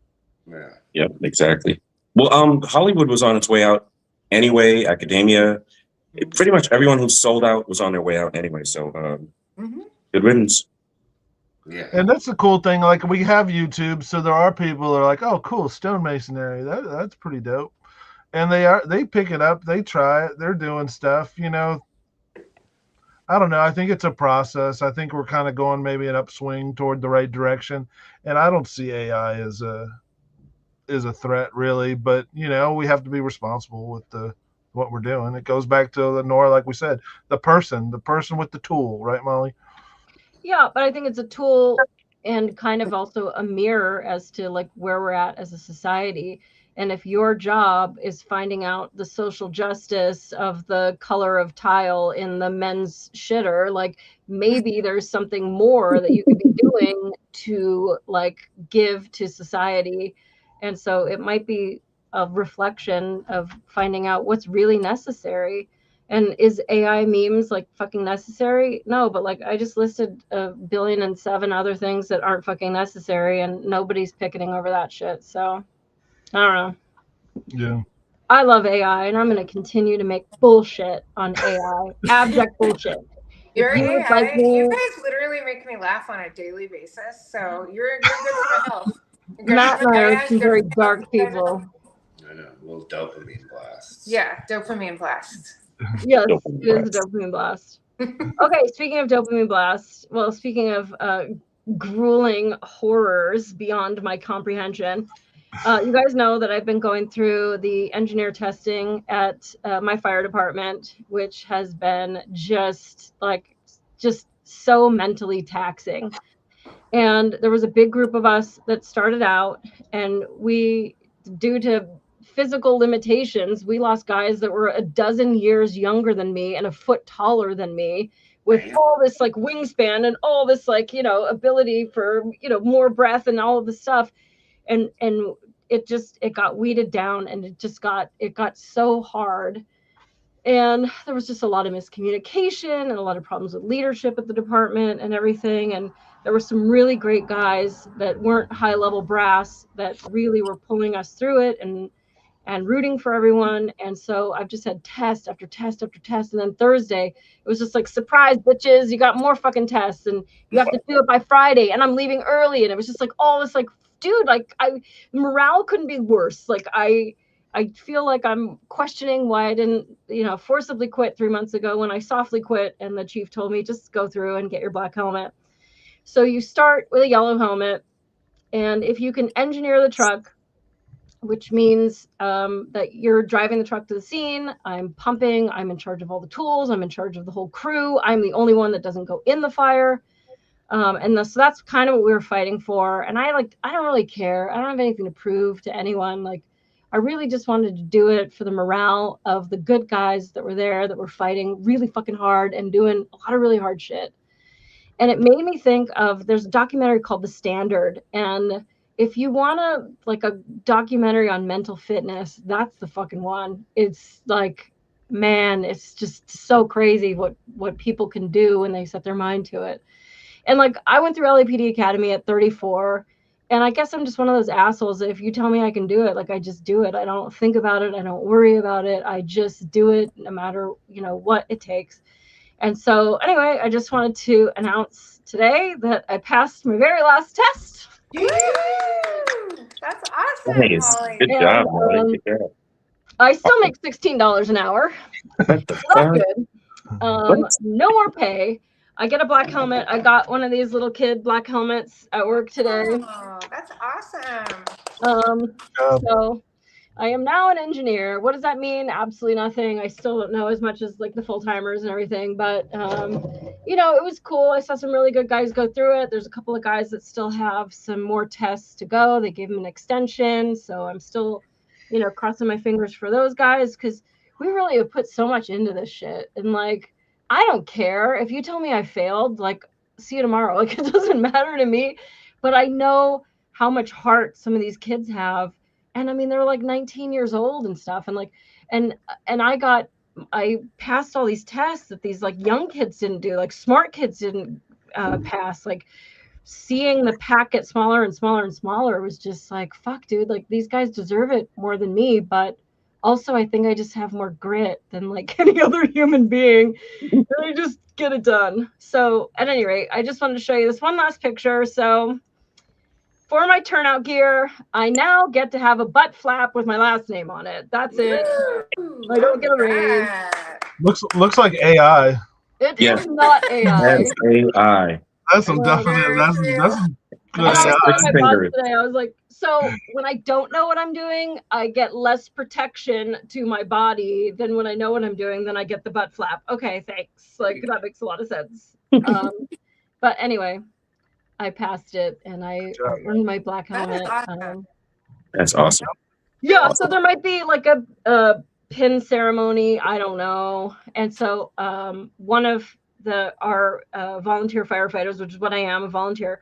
Yeah. Yep, exactly. Well, Hollywood was on its way out anyway. Academia, pretty much everyone who sold out was on their way out anyway. So, good riddance. Yeah. And that's the cool thing. Like we have YouTube, so there are people that are like, "Oh, cool, stonemasonry. That's pretty dope." And they pick it up, they try it, they're doing stuff. I don't know. I think it's a process. I think we're kind of going maybe an upswing toward the right direction, and I don't see AI as a threat really. But we have to be responsible with what we're doing. It goes back to the Nora, like we said, the person with the tool, right, Molly? Yeah, but I think it's a tool and kind of also a mirror as to like where we're at as a society. And if your job is finding out the social justice of the color of tile in the men's shitter, like maybe there's something more that you could be doing to like give to society. And so it might be a reflection of finding out what's really necessary. And is AI memes like fucking necessary? No, but like I just listed 1,000,000,007 other things that aren't fucking necessary, and nobody's picketing over that shit. So I don't know. Yeah. I love AI, and I'm going to continue to make bullshit on AI, abject bullshit. Your If you would AI, like me, you guys literally make me laugh on a daily basis. So you're good for my health. Matt and I are some very dark people. I know, little dopamine blasts. Yeah, dopamine blast. Yes, it is a dopamine blast. Okay, speaking of dopamine blast, well, speaking of grueling horrors beyond my comprehension, you guys know that I've been going through the engineer testing at my fire department, which has been just so mentally taxing. And there was a big group of us that started out, and we, due to physical limitations, we lost guys that were a dozen years younger than me and a foot taller than me, with all this like wingspan and all this like ability for more breath and all of this stuff. And it got weeded down, and it got so hard. And there was just a lot of miscommunication and a lot of problems with leadership at the department and everything. And there were some really great guys that weren't high level brass that really were pulling us through it and rooting for everyone. And so I've just had test after test after test. And then Thursday, it was just like, surprise, bitches, you got more fucking tests, and you have to do it by Friday. And I'm leaving early. And it was just like all this, like, dude, like morale couldn't be worse. Like I feel like I'm questioning why I didn't, forcibly quit 3 months ago when I softly quit. And the chief told me, just go through and get your black helmet. So you start with a yellow helmet. And if you can engineer the truck, which means that you're driving the truck to the scene, I'm pumping, I'm in charge of all the tools, I'm in charge of the whole crew, I'm the only one that doesn't go in the fire. So that's kind of what we were fighting for. And I don't really care. I don't have anything to prove to anyone. Like, I really just wanted to do it for the morale of the good guys that were there, that were fighting really fucking hard and doing a lot of really hard shit. And it made me think of, there's a documentary called The Standard. And if you want a documentary on mental fitness, that's the fucking one. It's like, man, it's just so crazy what people can do when they set their mind to it. And like, I went through LAPD Academy at 34, and I guess I'm just one of those assholes that if you tell me I can do it, like I just do it. I don't think about it. I don't worry about it. I just do it no matter, what it takes. And so anyway, I just wanted to announce today that I passed my very last test. Woo! That's awesome, Nice. Molly. Good job, Molly. Good job. I still make $16 an hour. What the So fuck? that's good. No more pay. I get a black helmet. I got one of these little kid black helmets at work today. Oh, that's awesome. So I am now an engineer. What does that mean? Absolutely nothing. I still don't know as much as like the full timers and everything, but you know, it was cool. I saw some really good guys go through it. There's a couple of guys that still have some more tests to go. They gave them an extension, so I'm still, you know, crossing my fingers for those guys because we really have put so much into this shit. And like, I don't care if you tell me I failed. Like, see you tomorrow. Like, it doesn't matter to me. But I know how much heart some of these kids have. And I mean, they're like 19 years old and stuff. And like, and I passed all these tests that these like young kids didn't do, like smart kids didn't pass. Like seeing the pack get smaller and smaller and smaller was just like, fuck, dude, like these guys deserve it more than me. But also I think I just have more grit than like any other human being. And I just get it done. So at any rate, I just wanted to show you this one last picture. So for my turnout gear, I now get to have a butt flap with my last name on it. That's it. I don't get a raise. Looks like AI. It is not AI. That's AI. That's some definite. That's some good And I was AI. telling my boss today, I was like, so when I don't know what I'm doing, I get less protection to my body than when I know what I'm doing, then I get the butt flap. Okay, thanks. Like that makes a lot of sense. But anyway, I passed it and I earned my black helmet. That's awesome. Yeah, so there might be like a pin ceremony. I don't know. And so one of our volunteer firefighters, which is what I am, a volunteer,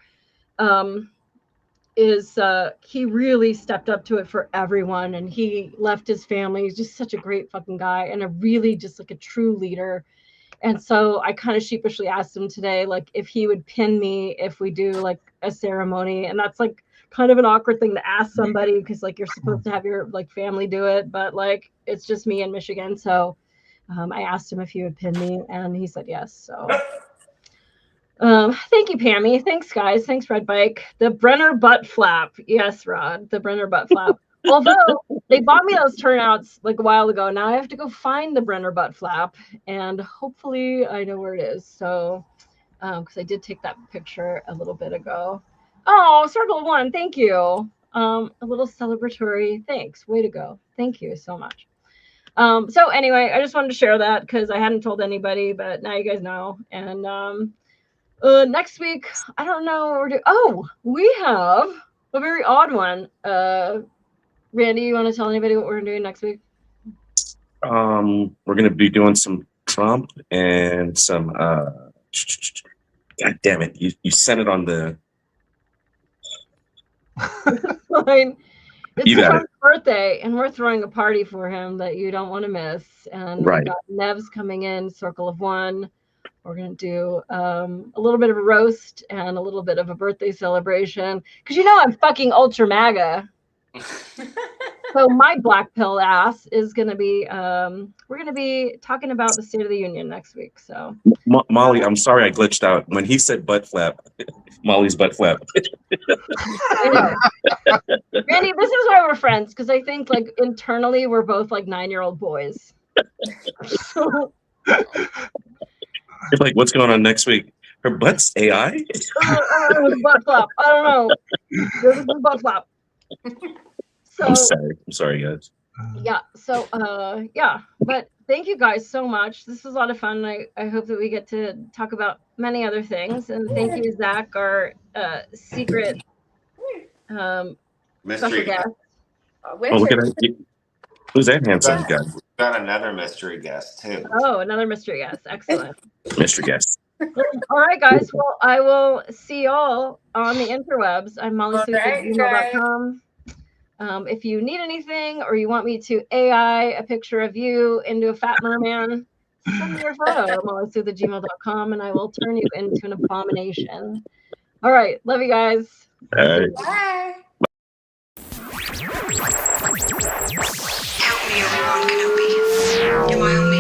he really stepped up to it for everyone, and he left his family. He's just such a great fucking guy and a really just like a true leader. And so I kind of sheepishly asked him today, like if he would pin me if we do like a ceremony. And that's like kind of an awkward thing to ask somebody because like you're supposed to have your like family do it, but like it's just me in Michigan. So I asked him if he would pin me and he said yes. So thank you, Pammy. Thanks, guys. Thanks, Red Bike. The Brenner butt flap. Yes, Rod, the Brenner butt flap. Although they bought me those turnouts like a while ago. Now I have to go find the Brenner butt flap and hopefully I know where it is. So, because I did take that picture a little bit ago. Oh, Circle of One. Thank you. A little celebratory. Thanks. Way to go. Thank you so much. So anyway, I just wanted to share that because I hadn't told anybody, but now you guys know. And next week, I don't know what we're doing. Oh, we have a very odd one. Randy, you want to tell anybody what we're doing next week? We're going to be doing some Trump and some. God damn it! You sent it on the. Fine. It's You got his birthday, and we're throwing a party for him that you don't want to miss. And Right. we got Nev's coming in, Circle of One. We're going to do a little bit of a roast and a little bit of a birthday celebration. Because you know I'm fucking ultra MAGA. So my black pill ass is going to be, we're going to be talking about the State of the Union next week. So Molly, I'm sorry I glitched out. When he said butt flap, Molly's butt flap. anyway, Randy, this is why we're friends. Because I think like internally we're both like 9-year-old boys. So, You're like, what's going on next week? Her butt's AI? butt flap. I don't know. This is butt flap. So, I'm sorry, guys. yeah. So, yeah. But thank you guys so much. This was a lot of fun. I hope that we get to talk about many other things. And thank you, Zach, our secret special Mystery guest. Oh, look at that. Who's that handsome guy? We've got another mystery guest too. Oh, another mystery guest. Excellent. Mystery guest. All right, guys. Well, I will see y'all on the interwebs. I'm mollysoup@gmail.com. If you need anything or you want me to AI a picture of you into a fat merman, send me your photo at mollysoup@gmail.com and I will turn you into an abomination. All right. Love you guys. All right. Bye. Help me, Obi-Wan Kenobi. You're my only